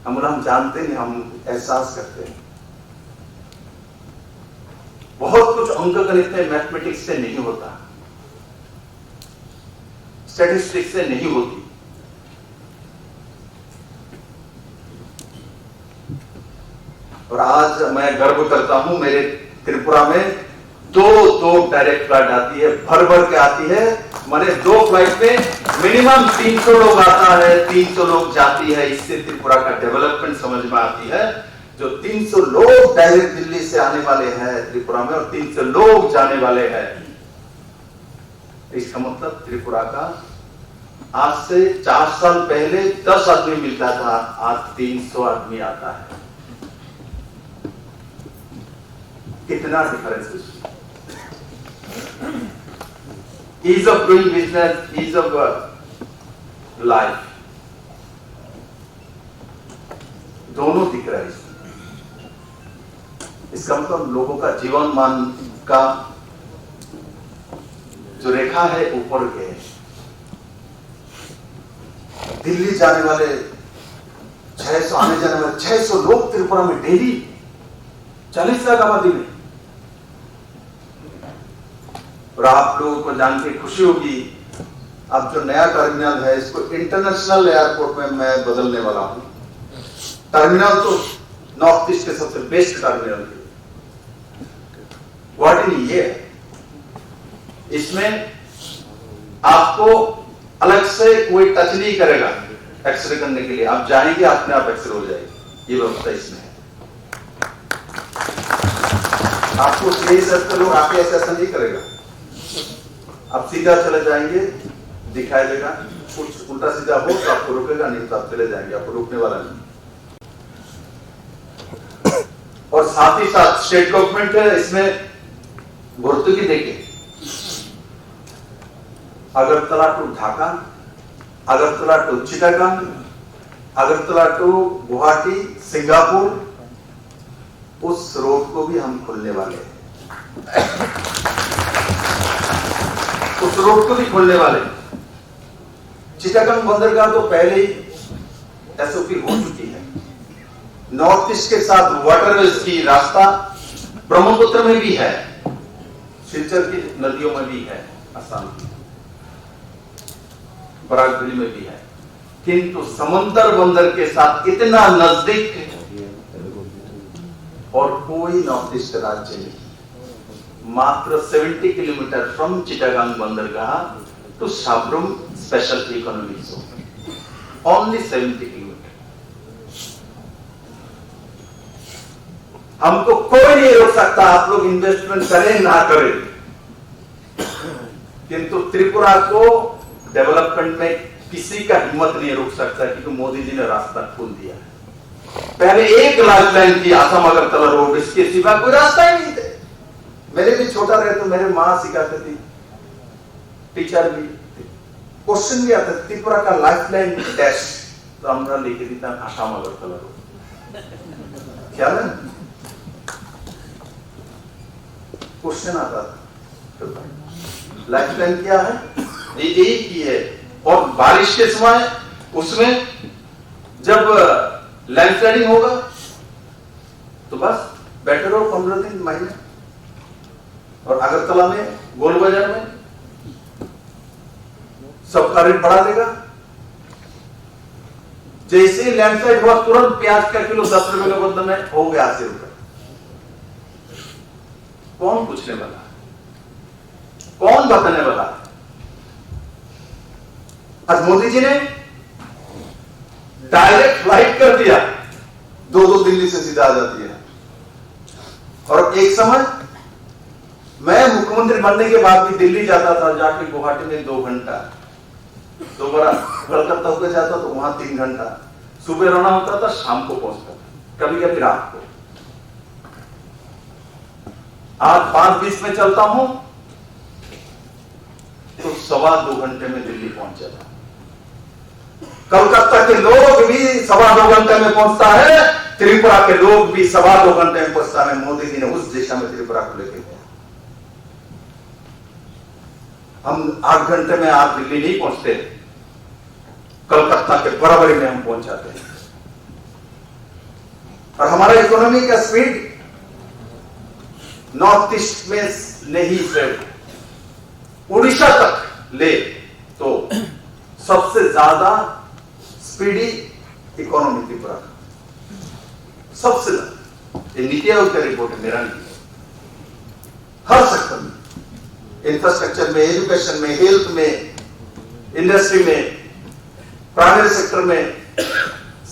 हम बोला हम जानते नहीं, हम एहसास करते हैं। बहुत कुछ अंक गणित में, मैथमेटिक्स से नहीं होता, स्टैटिस्टिक्स से नहीं होती। और आज मैं गर्व करता हूं, मेरे त्रिपुरा में दो डायरेक्ट फ्लाइट आती है, भर भर के आती है। माने 2 फ्लाइट में मिनिमम 300 लोग आता है, 300 लोग जाती है। इससे त्रिपुरा का डेवलपमेंट समझ में आती है। जो 300 लोग डायरेक्ट दिल्ली से आने वाले हैं त्रिपुरा में, और 300 लोग जाने वाले हैं, इसका मतलब त्रिपुरा का आज से 4 साल पहले 10 आदमी मिलता था, आज 300 आदमी आता है। कितना difference! Ease of doing business, ease of life, दोनों दिख रहा है इसमें। इसका मतलब लोगों का जीवन मान का जो रेखा है ऊपर गए। दिल्ली जाने वाले 600, आने जाने वाले 600 लोग त्रिपुरा में डेली, 40 लाख आबादी में। और आप लोगों को जान के खुशी होगी, अब जो नया टर्मिनल है इसको इंटरनेशनल एयरपोर्ट में मैं बदलने वाला हूं। टर्मिनल तो नॉर्थ ईस्ट के सबसे बेस्ट टर्मिनल है, गुवाहाटी ये है। इसमें आपको अलग से कोई टच नहीं करेगा एक्सरे करने के लिए, आप जाएंगे अपने आप एक्सरे हो जाएगी। ये व्यवस्था इसमें है। आपको CSF के लोग आके ऐसा नहीं करेगा, आप सीधा चले जाएंगे, दिखाई देगा, कुछ उल्टा सीधा हो तो आपको रोकेगा, नहीं तो आप चले जाएंगे, आपको रोकने वाला नहीं। और साथ ही साथ स्टेट गवर्नमेंट है इसमें भर्तुकी देके Agartala to Dhaka, Agartala to Chittagong, Agartala to Guwahati, Singapore, उस रोड को भी हम खोलने वाले हैं। उस रोड को भी खोलने वाले हैं। चिटागंग बंदरगाह तो पहले ही SOP हो चुकी है। नॉर्थ ईस्ट के साथ वाटरवेज की रास्ता ब्रह्मपुत्र में भी है, सिलचर की नदियों में भी है, असम की बराकबेली में भी है, किंतु समंदर बंदर के साथ इतना नजदीक और कोई नॉर्थ ईस्ट राज्य नहीं। मात्र 70 किलोमीटर फ्रॉम चिटागंग बंदरगाह to Sabroom special economic zone, only 70 kilometre. हमको कोई नहीं रोक सकता, आप लोग इन्वेस्टमेंट करें ना करें, किंतु त्रिपुरा को डेवलपमेंट में किसी का हिम्मत नहीं रोक सकता, क्योंकि मोदी जी ने रास्ता खोल दिया है। पहले एक लाइफ लाइन थी आसाम अगरतला रोड, इसके सिवा कोई रास्ता ही नहीं थे। मेरे भी छोटा रहे तो मेरे माँ सिखाती थी, टीचर भी, क्वेश्चन भी आता त्रिपुरा का लाइफ लाइन डैश, तो हमरा लेके दी था आसाम अगरतला रोड, क्या है क्वेश्चन आता था। लाइफ लाइन क्या है, ये एक ही है। और बारिश के समय उसमें जब लैंडस्लाइडिंग होगा तो बस बैठे रहो 15 दिन महीने। और अगरतला में गोल बाजार में सबका रेट बढ़ा देगा। जैसे ही लैंडस्लाइड हुआ तुरंत प्याज का किलो 10 रुपए के बदले में हो गया 80 रुपए। कौन पूछने वाला, कौन बताने वाला? आज मोदी जी ने डायरेक्ट फ्लाइट कर दिया, दो दिल्ली से सीधा आ जाती है। और एक समय मैं मुख्यमंत्री बनने के बाद भी दिल्ली जाता था, जाके गुवाहाटी में 2 घंटा, दोबारा कलकत्ता होकर जाता तो वहां 3 घंटा, सुबह रहना होता था, शाम को पहुंचता था, कभी कभी रात को। आज 5:20 में चलता हूं तो 2.25 घंटे में दिल्ली पहुंच जाता। कलकत्ता के लोग भी 2.25 घंटे में पहुंचता है, त्रिपुरा के लोग भी 2.25 घंटे में पहुंचता है। मोदी जी ने उस दिशा में त्रिपुरा को लेके गया। हम 8 घंटे में आज दिल्ली नहीं पहुंचते, कलकत्ता के बराबरी में हम पहुंच जाते हैं। और हमारा इकोनॉमी का स्पीड नॉर्थ ईस्ट में नहीं से उड़ीसा तक ले तो सबसे ज्यादा स्पीडी इकोनॉमी त्रिपुरा, सबसे ज्यादा। नीति आयोग का रिपोर्ट है, मेरा नहीं। हर सेक्टर में, इंफ्रास्ट्रक्चर में, एजुकेशन में, हेल्थ में, इंडस्ट्री में, प्राइमरी सेक्टर में,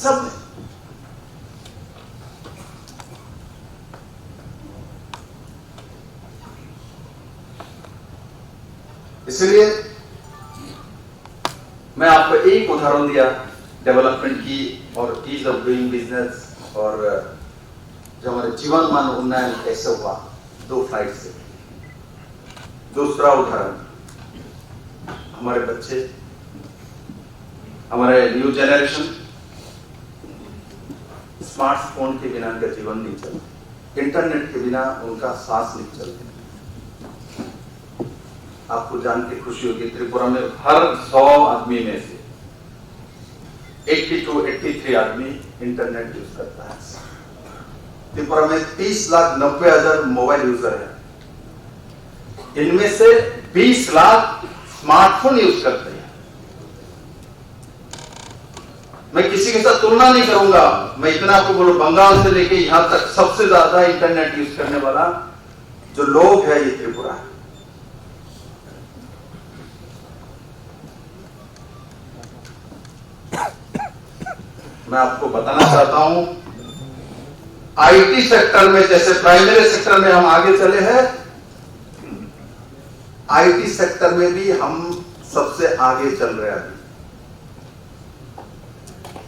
सब में। इसलिए मैं आपको एक उदाहरण दिया डेवलपमेंट की और ईज ऑफ डूइंग बिजनेस और जो हमारे जीवन मान उन्नयन कैसे हुआ 2 फ्लाइट से। दूसरा उदाहरण, हमारे बच्चे, हमारे न्यू जनरेशन स्मार्टफोन के बिना उनका जीवन नहीं चलता, इंटरनेट के बिना उनका सांस नहीं चलता। आपको जान के खुशी होगी, त्रिपुरा में हर 100 आदमी में से 80 to 83 आदमी इंटरनेट यूज करता है। त्रिपुरा में 30,90,000 मोबाइल यूजर है, इनमें से 20 लाख स्मार्टफोन यूज करते हैं। मैं किसी के साथ तुलना नहीं करूंगा, मैं इतना आपको बोलूं, बंगाल से लेके यहां तक सबसे ज्यादा इंटरनेट यूज करने वाला जो लोग है ये त्रिपुरा है। मैं आपको बताना चाहता हूं आईटी सेक्टर में, जैसे प्राइमरी सेक्टर में हम आगे चले हैं, आईटी सेक्टर में भी हम सबसे आगे चल रहे हैं। अभी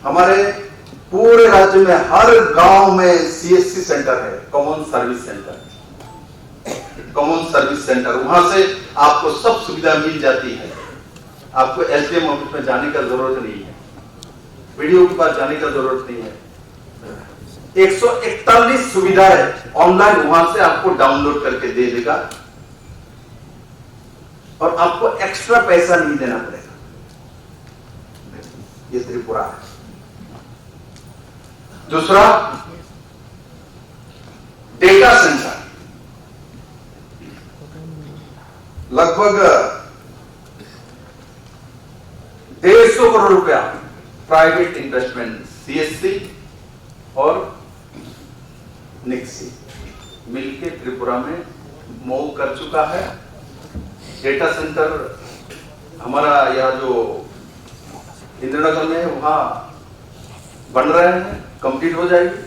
हमारे पूरे राज्य में हर गांव में सीएससी सेंटर है, common service centre. Common service centre, वहां से आपको सब सुविधा मिल जाती है। आपको एसडीएम ऑफिस में जाने का जरूरत नहीं है, वीडियो के पास जाने का जरूरत नहीं है। 141 सुविधाएं ऑनलाइन वहां से आपको डाउनलोड करके दे देगा और आपको एक्स्ट्रा पैसा नहीं देना पड़ेगा। ये त्रिपुरा है। दूसरा, डेटा सेंटर। लगभग 150 करोड़ रुपया प्राइवेट इन्वेस्टमेंट सीएससी और निक्सी मिलके त्रिपुरा में मूव कर चुका है। डेटा सेंटर हमारा यह जो इंद्रनगर में है वहां बन रहे हैं, कंप्लीट हो जाएगी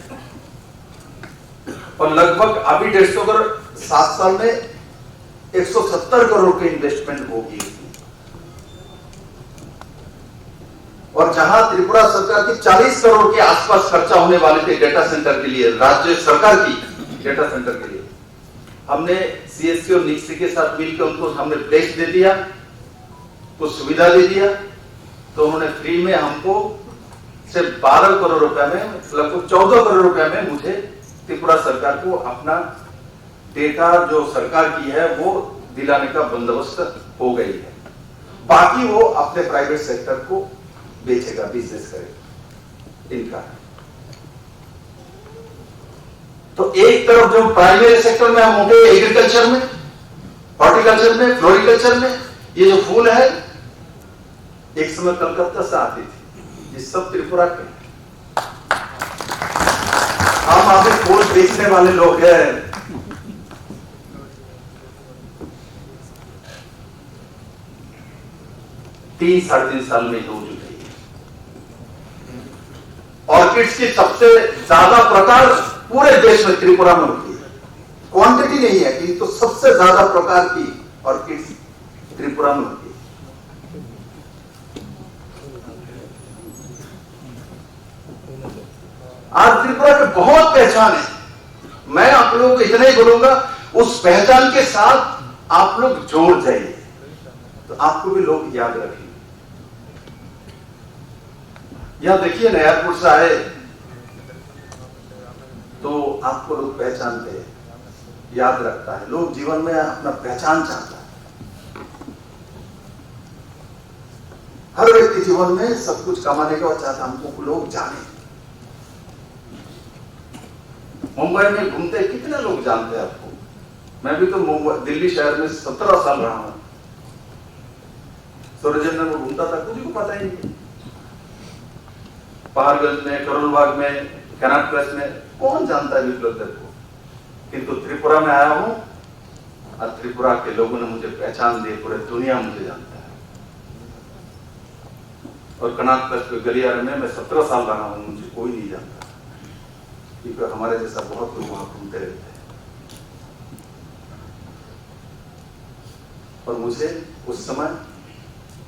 और लगभग अभी 150 करोड़ 7 साल में 170 करोड़ की इन्वेस्टमेंट होगी। और जहां त्रिपुरा सरकार की 40 करोड़ के आसपास खर्चा होने वाले थे डेटा सेंटर के लिए, राज्य सरकार की डेटा सेंटर के लिए, हमने सीएससी और निक्सी के साथ मिलकर उनको हमने प्लेस दे दिया, कुछ सुविधा दे दिया, तो उन्होंने फ्री में हमको सिर्फ 12 करोड़ रुपए में, लगभग 14 करोड़ रुपए में मुझे त्रिपुरा सरकार को अपना डेटा जो सरकार की है वो दिलाने का बंदोबस्त हो गई है। बाकी वो अपने प्राइवेट सेक्टर को बेचेगा, बिजनेस करेगा इनका। तो एक तरफ जो प्राइमरी सेक्टर में हम होंगे, एग्रीकल्चर में, हॉर्टिकल्चर में, फ्लोरिकल्चर में, ये जो फूल है एक समय कलकत्ता से आती थी, ये सब त्रिपुरा के। हम अभी फूल बेचने वाले लोग हैं। तीन साढ़े 3 साल में हो चुकी है। ऑर्किड्स की सबसे ज्यादा प्रकार पूरे देश में त्रिपुरा में होती है। क्वांटिटी नहीं है कि, तो सबसे ज्यादा प्रकार की ऑर्किड्स त्रिपुरा में होती है। आज त्रिपुरा की बहुत पहचान है। मैं आप लोगों को इतना ही बोलूंगा, उस पहचान के साथ आप लोग जोड़ जाइए तो आपको भी लोग याद रखेंगे। यहां देखिए ना, एयरपोर्ट से आए तो आपको लोग पहचानते हैं, याद रखता है। लोग जीवन में अपना पहचान चाहता है। हर व्यक्ति जीवन में सब कुछ कमाने का चाहता, हमको लोग जाने। मुंबई में घूमते कितने लोग जानते हैं आपको? मैं भी तो मुंबई, दिल्ली शहर में 17 साल रहा हूं। सूरजनगर में घूमता था, किसी को पता ही नहीं। पहाड़गंज में, करोल बाग में, कनाट प्लेस में कौन जानता है विप्लव दत्त को? किंतु त्रिपुरा में आया हूं और त्रिपुरा के लोगों ने मुझे पहचान दी, पूरे दुनिया मुझे जानता है। और कनाट प्लेस पे गलियारे में मैं 17 साल रहा हूं, मुझे कोई नहीं जानता, क्योंकि हमारे जैसा बहुत लोग वहां घूमते रहते हैं। और मुझे उस समय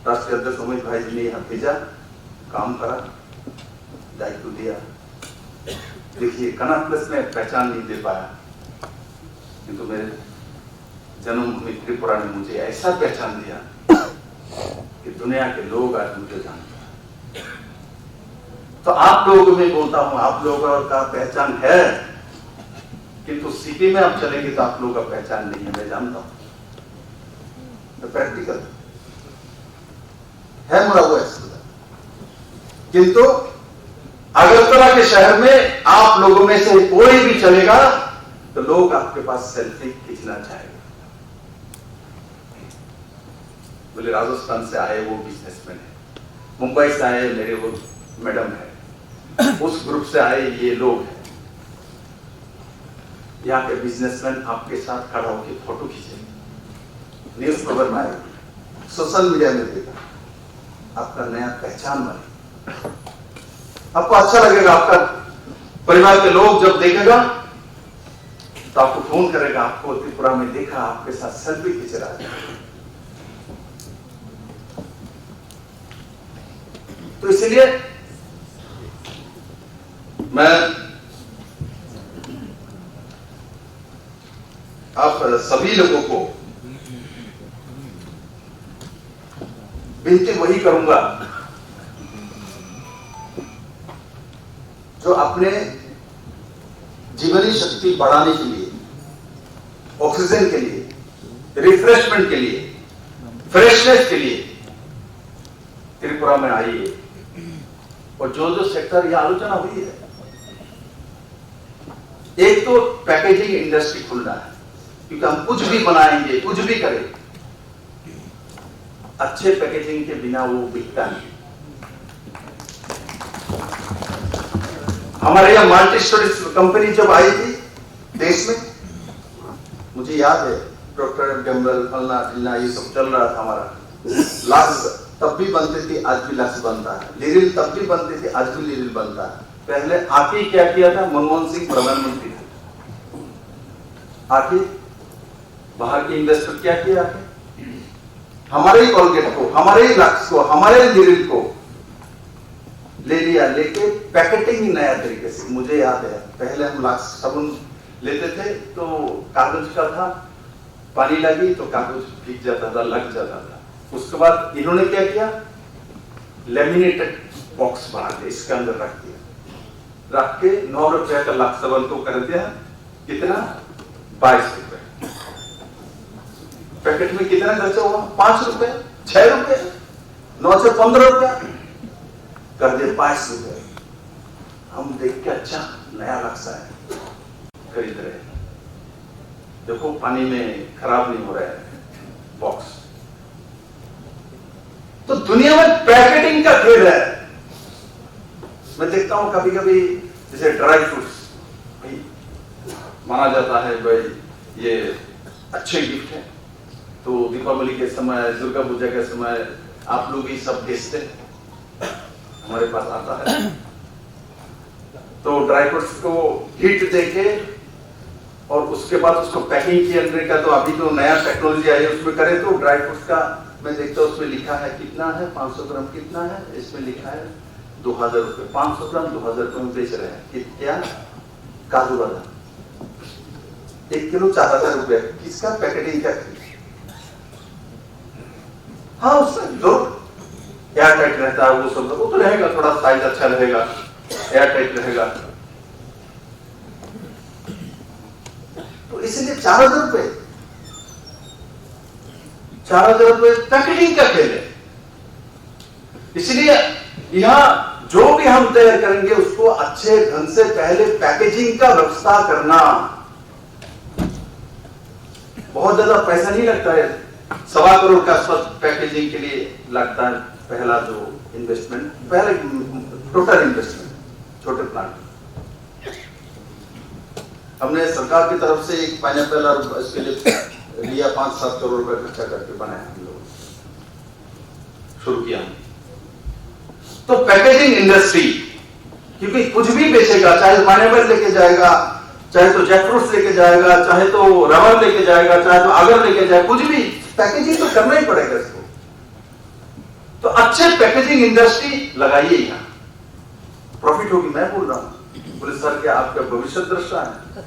राष्ट्रीय अध्यक्ष अमित भाई जी ने यहाँ भेजा, काम करा, दायित्व दिया। देखिए, कनाट प्लेस में पहचान नहीं दे पाया, किंतु मेरे जन्मभूमि त्रिपुरा ने मुझे ऐसा पहचान दिया कि दुनिया के लोग आज मुझे जानते हैं। तो आप लोगों को मैं बोलता हूं, आप लोगों का पहचान है, किंतु सिटी में आप चलेंगे तो आप लोगों का पहचान नहीं है, मैं जानता हूं। तो प्रैक्टिकल है मुड़ा हुआ है। किंतु अगरतला के शहर में आप लोगों में से कोई भी चलेगा तो लोग आपके पास सेल्फी खींचना चाहेगा। बोले राजस्थान से आए वो बिजनेसमैन है, मुंबई से आए मेरे वो मैडम है, उस ग्रुप से आए ये लोग हैं। यहाँ के बिजनेसमैन आपके साथ खड़ा होकर फोटो खींचेंगे, न्यूज पेपर में आएगा, सोशल मीडिया में देगा, आपका नया पहचान बनेगा, आपको अच्छा लगेगा, आपका परिवार के लोग जब देखेगा तो आपको फोन करेगा, आपको त्रिपुरा में देखा, आपके साथ सेल्फी खींच रहा है। तो इसलिए मैं आप सभी लोगों को विनती वही करूंगा जो अपने जीवनी शक्ति बढ़ाने के लिए, ऑक्सीजन के लिए, रिफ्रेशमेंट के लिए, फ्रेशनेस के लिए त्रिपुरा में आई है। और जो जो सेक्टर यह आलोचना हुई है, एक तो पैकेजिंग इंडस्ट्री खुलना है, क्योंकि हम कुछ भी बनाएंगे, कुछ भी करें, अच्छे पैकेजिंग के बिना वो बिकता नहीं। हमारे यहाँ मल्टी स्टोरेज कंपनी जब आई थी देश में, मुझे याद है डॉक्टर डम्बल फलना ढिलना ये सब चल रहा था हमारा। लक्स तब भी बनते थे, आज भी लक्स बनता है। लिरिल तब भी बनते थे, आज भी लिरिल बनता है। पहले आके क्या किया था, मनमोहन सिंह प्रधानमंत्री थे, आके बाहर के इन्वेस्टर क्या किया, हमारे ही कोलगेट को, हमारे ही लक्स को, हमारे ही लिरिल को ले लिया, लेके पैकेटिंग ही नया तरीके से। मुझे याद है पहले हम लक्स साबुन लेते थे तो कागज का था, पानी लगी तो कागज भीग जाता था, लग जाता था। उसके बाद इन्होंने क्या किया, लेमिनेटेड बॉक्स बना दिया, इसके अंदर रख दिया, रख के 9 रुपए का लक्स साबुन को कर दिया कितना, 22 रुपए। पैकेट में कितना खर्चा हुआ, 5 रुपए, 6 रुपए, 9 से 15 रुपया कर दिए, 22 रुपए। हम देख के अच्छा नया लक्सा है, खरीद रहे हैं। देखो पानी में खराब नहीं हो रहा है बॉक्स। तो दुनिया में पैकेटिंग का खेल है। मैं देखता हूं कभी कभी जैसे ड्राई फ्रूट्स, भाई माना जाता है भाई ये अच्छे गिफ्ट है, तो दीपावली के समय, दुर्गा पूजा के समय आप लोग ही सब बेचते हैं, हमारे पास आता है। तो ड्राई फ्रूट्स को हीट देके और उसके बाद उसको पैकिंग किया अंदर का, तो अभी तो नया टेक्नोलॉजी आई है उसमें करें तो ड्राई फ्रूट्स का मैं देखता हूं उसमें लिखा है कितना है, 500 ग्राम कितना है, इसमें लिखा है 2000 रुपए, 500 ग्राम 2000 रुपए में बेच रहे हैं। क्या, काजू बादाम 1 किलो 4000 रुपए, किसका, पैकेटिंग का। हाँ उसमें जो एयर टाइट रहता है वो सब, वो तो रहेगा, थोड़ा साइज अच्छा रहेगा, एयर टाइट रहेगा। तो इसलिए 4000 रुपए, 4000 रुपए पैकेजिंग का खेल है। इसलिए यहां जो भी हम तैयार करेंगे उसको अच्छे ढंग से पहले पैकेजिंग का व्यवस्था करना। बहुत ज्यादा पैसा नहीं लगता है, 1.25 करोड़ का पैकेजिंग के लिए लगता है पहला जो इन्वेस्टमेंट, पहले टोटल इन्वेस्टमेंट छोटे प्लांट। हमने सरकार की तरफ से एक पाइनएप्पल और इसके लिए लिया 5-7 करोड़ रुपए खर्चा करके बनाया, हम लोग शुरू किया। तो पैकेजिंग इंडस्ट्री, क्योंकि कुछ भी बेचेगा, चाहे पाइनएप्पल लेके जाएगा, चाहे तो जैकफ्रूट लेके जाएगा, चाहे तो रबर लेके जाएगा, चाहे तो अगर लेके जाए, कुछ भी पैकेजिंग तो करना ही पड़ेगा इसको। तो अच्छे पैकेजिंग इंडस्ट्री लगाइए, यहां प्रॉफिट होगी। मैं बोल रहा हूं पुलिस सर, क्या आपका भविष्य दृष्टा है,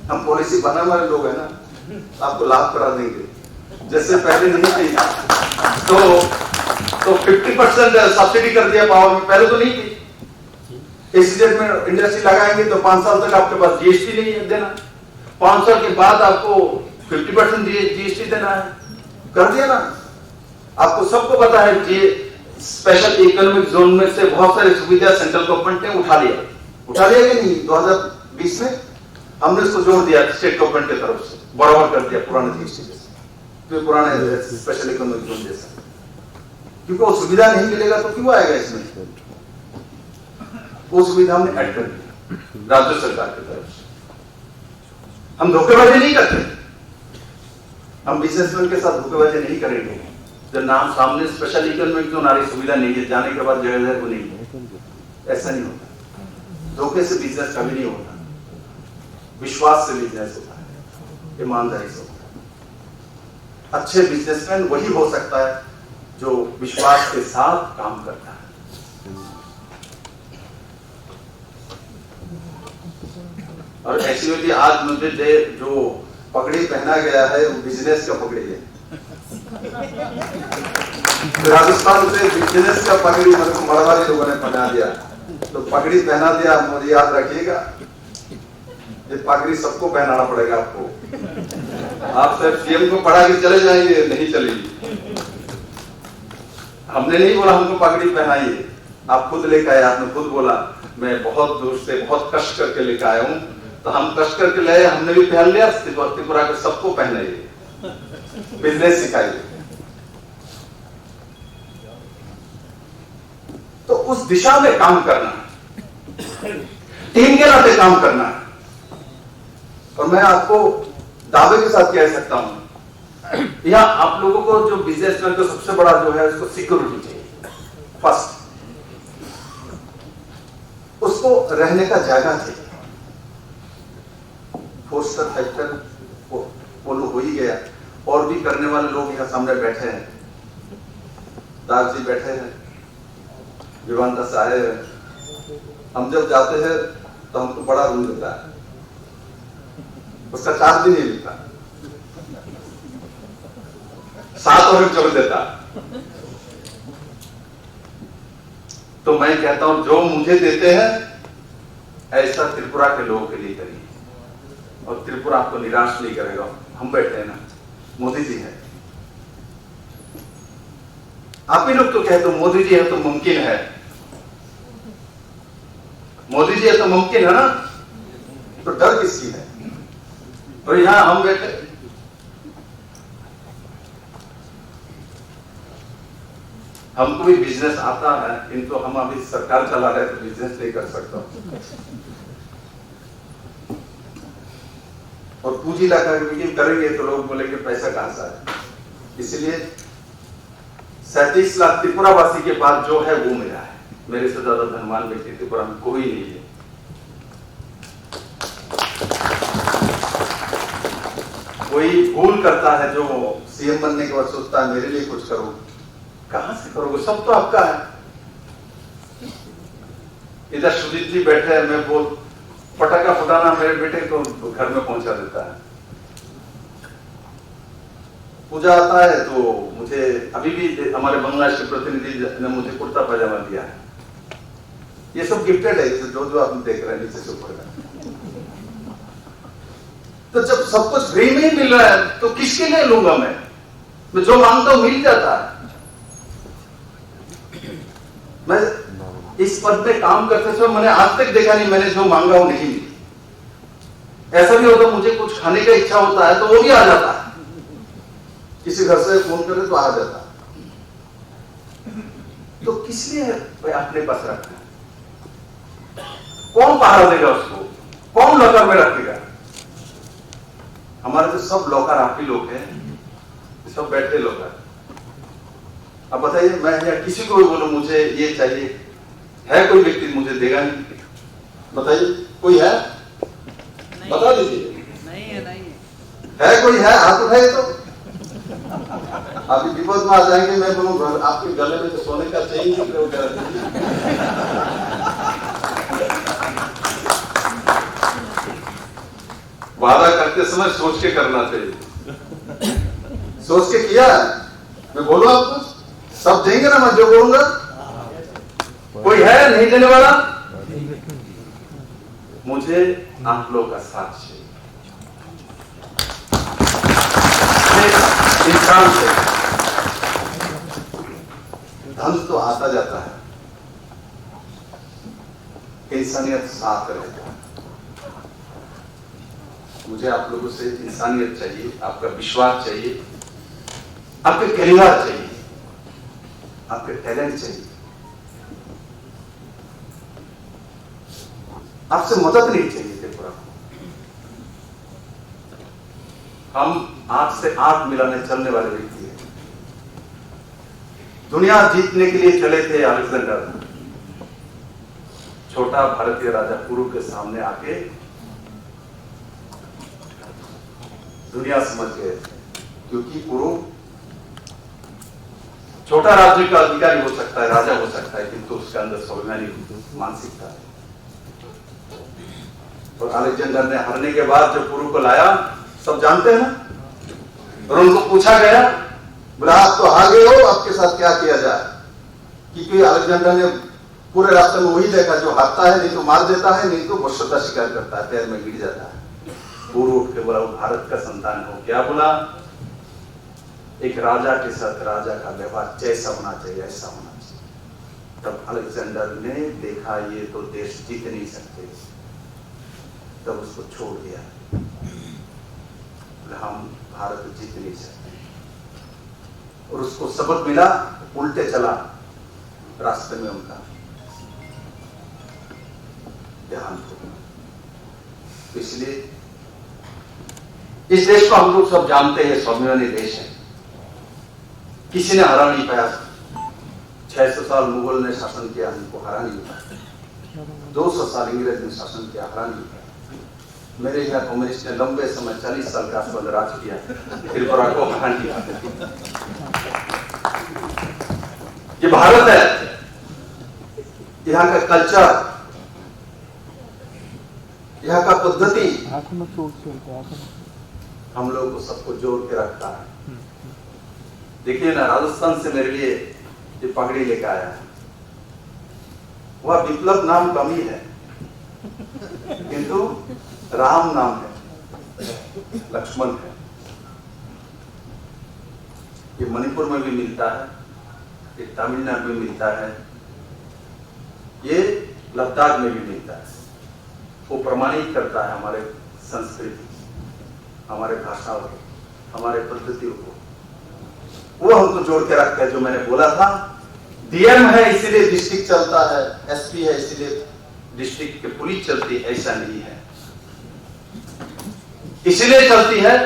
हम पॉलिसी बनाने वाले लोग हैं ना, आपको लाभ करा देंगे। जैसे पहले नहीं थी तो 50% सब्सिडी कर दिया पावर में, पहले तो नहीं थी। एसडीएफ में इंडस्ट्री लगाएंगे तो 5 साल तक आपके पास जीएसटी नहीं है देना, 5 साल के बाद आपको 50% जीएसटी देना है, कर दिया ना। आपको सबको पता है कि स्पेशल इकोनॉमिक जोन में से बहुत सारी सुविधा सेंट्रल गवर्नमेंट ने उठा लिया कि नहीं। 2020 में हमने इसको जोड़ दिया स्टेट गवर्नमेंट की तरफ से, बराबर कर दिया पुराने जीएसटी जैसे, तो पुराने स्पेशल इकोनॉमिक जोन जैसा। क्योंकि वो सुविधा नहीं मिलेगा तो क्यों आएगा इसमें, वो सुविधा हमने ऐड कर दी राज्य सरकार की तरफ से। हम धोखेबाजी नहीं करते, हम बिजनेसमैन के साथ धोखेबाजी नहीं करेंगे। जब नाम सामने स्पेशल इकोनॉमिक जोन आ रही, सुविधा नहीं है, जाने के बाद जगह को नहीं है, ऐसा नहीं होता। धोखे से बिजनेस कभी नहीं होता, विश्वास से बिजनेस होता है, ईमानदारी से होता है। अच्छे बिजनेसमैन वही हो सकता है जो विश्वास के साथ काम करता है। और एक्चुअली आज मुझे जो पगड़ी पहना गया है वो बिजनेस का पगड़ी है। राजस्थान से बिजनेस का पगड़ी मरवाड़ी लोगों ने पहना दिया, तो पगड़ी पहना दिया। मुझे याद रखिएगा, ये पगड़ी सबको पहनाना पड़ेगा आपको। आप सिर्फ सीएम को पढ़ा के चले जाएंगे, नहीं चलेगी। हमने नहीं बोला हमको पगड़ी पहनाइए, आप खुद लेकर आए। आपने खुद बोला मैं बहुत दूर से बहुत कष्ट करके लेकर आया हूं, तो हम कष्ट करके लाए, हमने भी पहन लिया। त्रिपुरा के सबको पहनाइए, बिजनेस सिखाइए। तो उस दिशा में काम करना है, टीम के नाते काम करना है। और मैं आपको दावे के साथ कह सकता हूं, यहां आप लोगों को जो बिजनेसमैन को सबसे बड़ा जो है उसको सिक्योरिटी चाहिए। फर्स्ट उसको रहने का जगह चाहिए। फोस्टर फैक्टर वो हो ही गया, और भी करने वाले लोग यहां सामने बैठे हैं। दास जी बैठे हैं, विवान दास आए हैं। हम जब जाते हैं तो हमको बड़ा रूम मिलता है, उसका चार्ज भी नहीं मिलता, 7 और चल देता। तो मैं कहता हूं जो मुझे देते हैं ऐसा त्रिपुरा के लोगों के लिए करिए, और त्रिपुरा आपको निराश नहीं करेगा। हम बैठे हैं ना, मोदी जी है, आप ही लोग तो कहते हो मोदी जी है तो मुमकिन है, मोदी जी है तो मुमकिन है ना, तो डर किसकी है? और यहां हम बैठे, हमको भी बिजनेस आता है, किंतु हम अभी सरकार चला रहे तो बिजनेस नहीं कर सकता, और पूंजी लाकर करेंगे तो लोग बोलेंगे पैसा कहां से आए। इसलिए 37 लाख त्रिपुरा वासी के पास जो है वो मिला है। मेरे से ज्यादा धनवान व्यक्ति त्रिपुरा में कोई नहीं है। कोई भूल करता है जो सीएम बनने के बाद सोचता है मेरे लिए कुछ करो, कहां से करोगे? सब तो आपका है। इधर सुजीत जी बैठे हैं, मैं बोल पटाखा फटाना मेरे बेटे को घर में पहुंचा देता है। पूजा आता है तो मुझे अभी भी हमारे बांग्लादेश के प्रतिनिधि ने मुझे कुर्ता पजामा दिया है। ये सब गिफ्टेड है, जो आप देख रहे हैं नीचे से ऊपर का। तो जब सब कुछ फ्री में ही मिल रहा है तो किसके लिए लूंगा मैं जो मांगता हूं मिल जाता है। मैं इस पद पे काम करते समय मैंने आज तक देखा नहीं मैंने जो मांगा वो नहीं मिली। ऐसा भी होता मुझे कुछ खाने का इच्छा होता है तो वो भी आ जाता है, किसी घर से फोन करे तो आ जाता है। तो किस लिए अपने पास रखना? कौन पहाड़ा देगा उसको? कौन लॉकर में रखेगा? हमारे तो सब लॉकर आप ही लोग हैं, सब बैठे लॉकर। अब बताइए मैं या किसी को भी बोलूं मुझे ये चाहिए, है कोई व्यक्ति मुझे देगा नहीं? बताइए कोई है? बता दीजिए। नहीं है, नहीं है कोई है? हाथ उठाइए तो। अभी विपद में आ जाएंगे, मैं बोलूं आपके गले में तो सोने का चेन वगैरह। वादा करते समय सोच के करना चाहिए। सोच के किया मैं बोलूं आपको सब देंगे ना, मैं जो बोलूंगा। कोई है नहीं देने वाला? मुझे आप लोग का साथ चाहिए, इंसान से धन तो आता जाता है, इंसानियत साथ रहता है। मुझे आप लोगों से इंसानियत चाहिए, आपका विश्वास चाहिए, आपके करियर चाहिए, आपके टैलेंट चाहिए। आपसे मदद नहीं चाहिए त्रिपुरा को। हम आंख से आंख मिलाने चलने वाले व्यक्ति हैं। दुनिया जीतने के लिए चले थे अलेक्जेंडर, छोटा भारतीय राजा पुरु के सामने आके दुनिया समझ गए थे, क्योंकि पुरु छोटा राज्य का अधिकारी हो सकता है, राजा हो सकता है, किंतु उसके अंदर स्वाभिमानी मानसिकता है। और अलेक्जेंडर ने हारने के बाद जो पुरु को लाया, सब जानते हैं ना, और उनको पूछा गया, बोला आप तो हार गए हो, आपके साथ क्या किया जाए? क्योंकि अलेक्जेंडर ने पूरे रास्ते में वही देखा, जो हारता है नहीं तो मार देता है, नहीं तो वश्यता शिकार करता है, पैर में गिर जाता है। पुरु उठ के बोला, वो भारत का संतान हो। क्या बोला? एक राजा के साथ राजा का व्यवहार जैसा होना चाहिए ऐसा होना चाहिए। तब अलेक्जेंडर ने देखा ये तो देश जीत नहीं सकते, तब उसको छोड़ दिया। हम भारत जीत नहीं सकते, और उसको सबक मिला, उल्टे चला रास्ते में, उनका देहांत हो। इसलिए इस देश को हम लोग सब जानते हैं, स्वाभिमानी देश है, किसी ने हरा नहीं पाया। 600 साल मुगल ने शासन किया, हमको हरा नहीं पाया। 200 साल अंग्रेज ने शासन किया, हरा नहीं पाया। मेरे यहाँ कम्युनिस्ट ने लंबे समय 40 साल का आसपास राज किया, त्रिपुरा को हरा नहीं पाया। ये भारत है, यहाँ का कल्चर, यहाँ का पद्धति हम लोगों को सबको जोड़ के रखता है। देखिए ना, राजस्थान से मेरे लिए ये पगड़ी लेकर आया, वह विप्लव नाम कम ही है, किंतु राम नाम है, लक्ष्मण है। ये मणिपुर में भी मिलता है, ये तमिलनाडु में मिलता है, ये लद्दाख में भी मिलता है। वो प्रमाणित करता है हमारे संस्कृति, हमारे भाषाओं को, हमारे पद्धतियों को। वो हमको जोड़ के रखता है। जो मैंने बोला था, डीएम है इसीलिए डिस्ट्रिक्ट चलता है, एसपी है इसीलिए डिस्ट्रिक्ट की पुलिस चलती है, ऐसा नहीं है। इसीलिए चलती है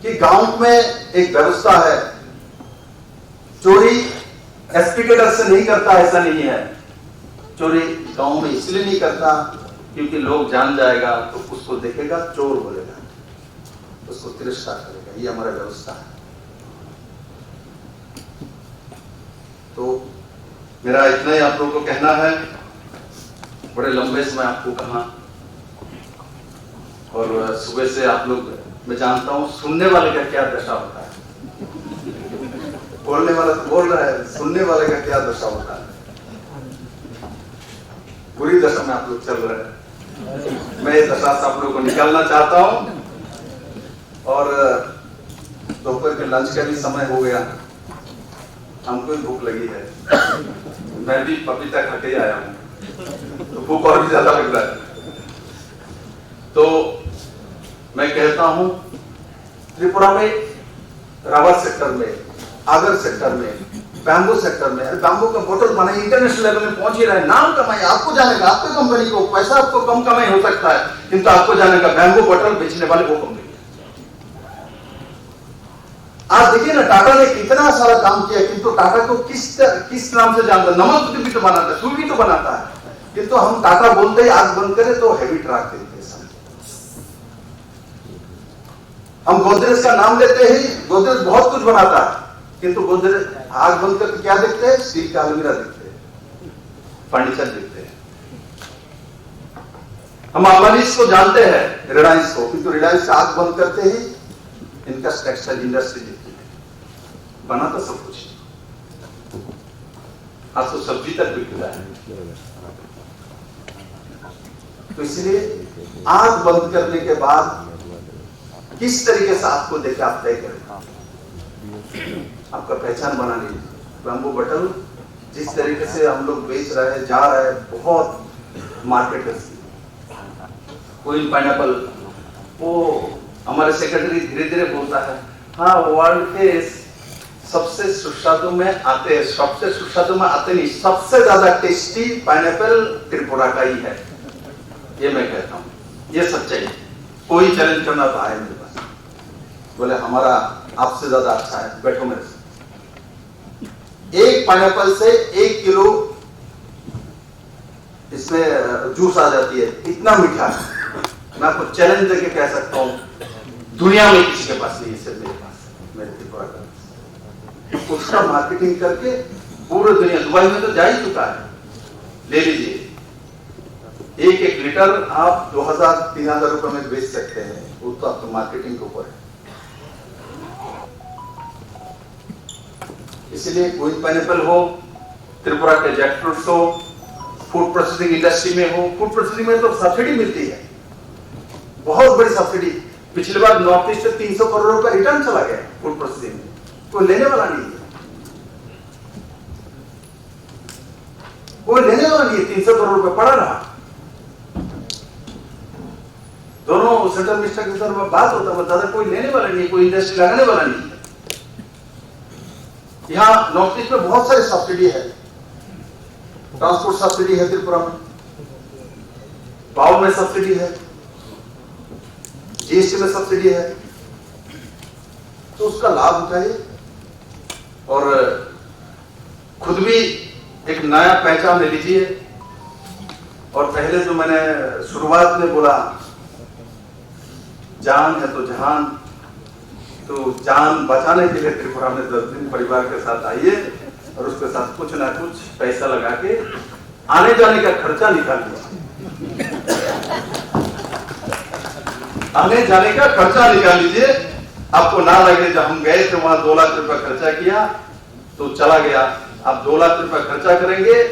कि गांव में एक व्यवस्था है, चोरी एसपी के डर से नहीं करता, ऐसा नहीं है। चोरी गांव में इसलिए नहीं करता क्योंकि लोग जान जाएगा तो उसको देखेगा, चोर बोलेगा, उसको तिरस्कार करेगा। ये हमारा व्यवस्था है। तो मेरा इतना ही आप लोगों को कहना है। बड़े लंबे समय आपको कहा, और सुबह से आप लोग, मैं जानता हूं सुनने वाले का क्या दशा होता है। बोलने वाला तो बोल रहा है, सुनने वाले का क्या दशा होता है। बुरी दशा में आप लोग चल रहे हैं। मैं इस दशा से आप लोगों को निकालना चाहता हूं। और दोपहर के लंच का भी समय हो गया, हमको भी भूख लगी है। मैं भी पपीता खा के आया हूं, तो भूख और भी ज्यादा लग रहा है। तो मैं कहता हूं, त्रिपुरा में रावत सेक्टर में, आगर सेक्टर में, बैम्बू सेक्टर में, बैम्बू का बोतल बनाए, इंटरनेशनल लेवल में पहुंच ही रहे। नाम कमाए, आपको जानेगा, आपकी कंपनी को पैसा आपको कम कमाई हो सकता है, किंतु आपको जानेगा बैम्बू बोतल बेचने वाले वो कंपनी। आज देखिए ना, टाटा ने कितना सारा काम किया, किंतु टाटा को किस नाम से जानता है? नमक भी तो बनाता है, सूप भी तो बनाता है, किंतु हम टाटा बोलते ही आग बंद करें तो हैवी ट्रक देते हैं। हम गोदरेज का नाम लेते ही, गोदरेज बहुत कुछ बनाता है, किंतु गोदरेज आग बंद करके क्या देखते हैं? स्टील का अलमीरा देखते हैं, फर्नीचर देखते हैं। हम अंबानीज को जानते हैं, रिलायंस को, किंतु रिलायंस का आग बंद करते ही इनका टेक्सटाइल इंडस्ट्री देखती है, बना तो सब कुछ, आज तो सब्जी तक बिकता है। तो इसलिए आग बंद करने के बाद किस तरीके से आपको देखे आप तय करें, आपका पहचान बना लीजिए। बैम्बू बटल जिस तरीके से हम लोग बेच रहे हैं, जा रहे हैं, बहुत मार्केट है। कोई पाइनएप्पल, वो हमारे सेक्रेटरी धीरे धीरे बोलता है, हाँ वर्ल्ड के सबसे सुस्वादु में आते हैं, सबसे सुस्वादु में आते नहीं, सबसे ज्यादा टेस्टी पाइनएप्पल त्रिपुरा का ही है। ये मैं कहता हूँ, ये सच्चाई। कोई चैलेंज करना तो आए मेरे पास, बोले हमारा आपसे ज्यादा अच्छा है, बैठो मेरे से। एक पाइनएप्पल से 1 किलो इसमें जूस आ जाती है, इतना मीठा है, मैं आपको चैलेंज देके कह सकता हूँ दुनिया में किसी के पास नहीं, सिर्फ मेरे पास, मेरे त्रिपुरा का। उसका मार्केटिंग करके पूरे दुनिया, दुबई में तो जा ही चुका है, ले लीजिए। एक एक लीटर आप 2000-3000 रुपए में बेच सकते हैं, वो तो आपको मार्केटिंग के ऊपर है। इसलिए क्वीन पाइनएप्पल हो, त्रिपुरा के जैक फ्रूट्स हो, फूड प्रोसेसिंग इंडस्ट्री में हो, फूड प्रोसेसिंग में तो सब्सिडी मिलती है, बहुत बड़ी सब्सिडी। पिछली बार नॉर्थ ईस्ट से 300 करोड़ रुपए रिटर्न चला गया फूड प्रोसेसिंग में, कोई लेने वाला नहीं है, कोई लेने वाला नहीं है, 300 करोड़ रुपए पड़ा रहा। दोनों सेंट्रल मिनिस्टर के साथ बात होता है, दादा कोई लेने वाला नहीं, कोई इंडस्ट्री लगाने वाला नहीं है। यहाँ नॉर्थ ईस्ट में बहुत सारी सब्सिडी है, ट्रांसपोर्ट सब्सिडी है त्रिपुरा में, पावर में सब्सिडी है, जीएसटी में सब्सिडी है, तो उसका लाभ उठाइए और खुद भी एक नया पहचान ले लीजिए। और पहले जो मैंने शुरुआत में बोला, जान है तो जहान, तो जान बचाने के लिए त्रिपुरा में 10 दिन परिवार के साथ आइए और उसके साथ कुछ ना कुछ पैसा लगा के आने जाने का खर्चा निकालिए, आने जाने का खर्चा निकाल लीजिए। आपको ना लगे जब हम गए थे वहां 2 लाख रुपया खर्चा किया तो चला गया, आप 2 लाख रुपया खर्चा करेंगे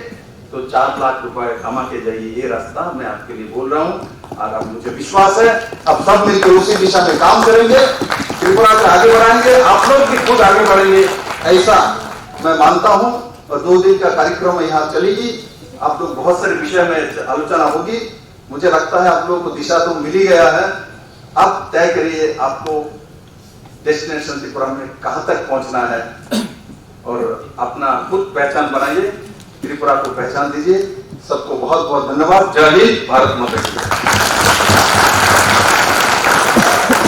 तो 4 लाख रुपए कमा के जाइए। ये रास्ता मैं आपके लिए बोल रहा हूँ और अब मुझे विश्वास है अब सब मिलकर उसी दिशा में काम करेंगे, त्रिपुरा से आगे बढ़ाएंगे, आप लोग भी खुद आगे बढ़ेंगे, ऐसा मैं मानता हूँ। और 2 दिन का कार्यक्रम यहाँ चलेगी, आप लोग बहुत सारे विषय में आलोचना होगी। मुझे लगता है आप लोगों को दिशा तो मिल ही गया है, अब तय करिए आपको डेस्टिनेशन त्रिपुरा में कहां तक पहुंचना है और अपना खुद पहचान बनाइए, त्रिपुरा को पहचान दीजिए। सबको बहुत बहुत धन्यवाद। जय हिंद, भारत माता की जय।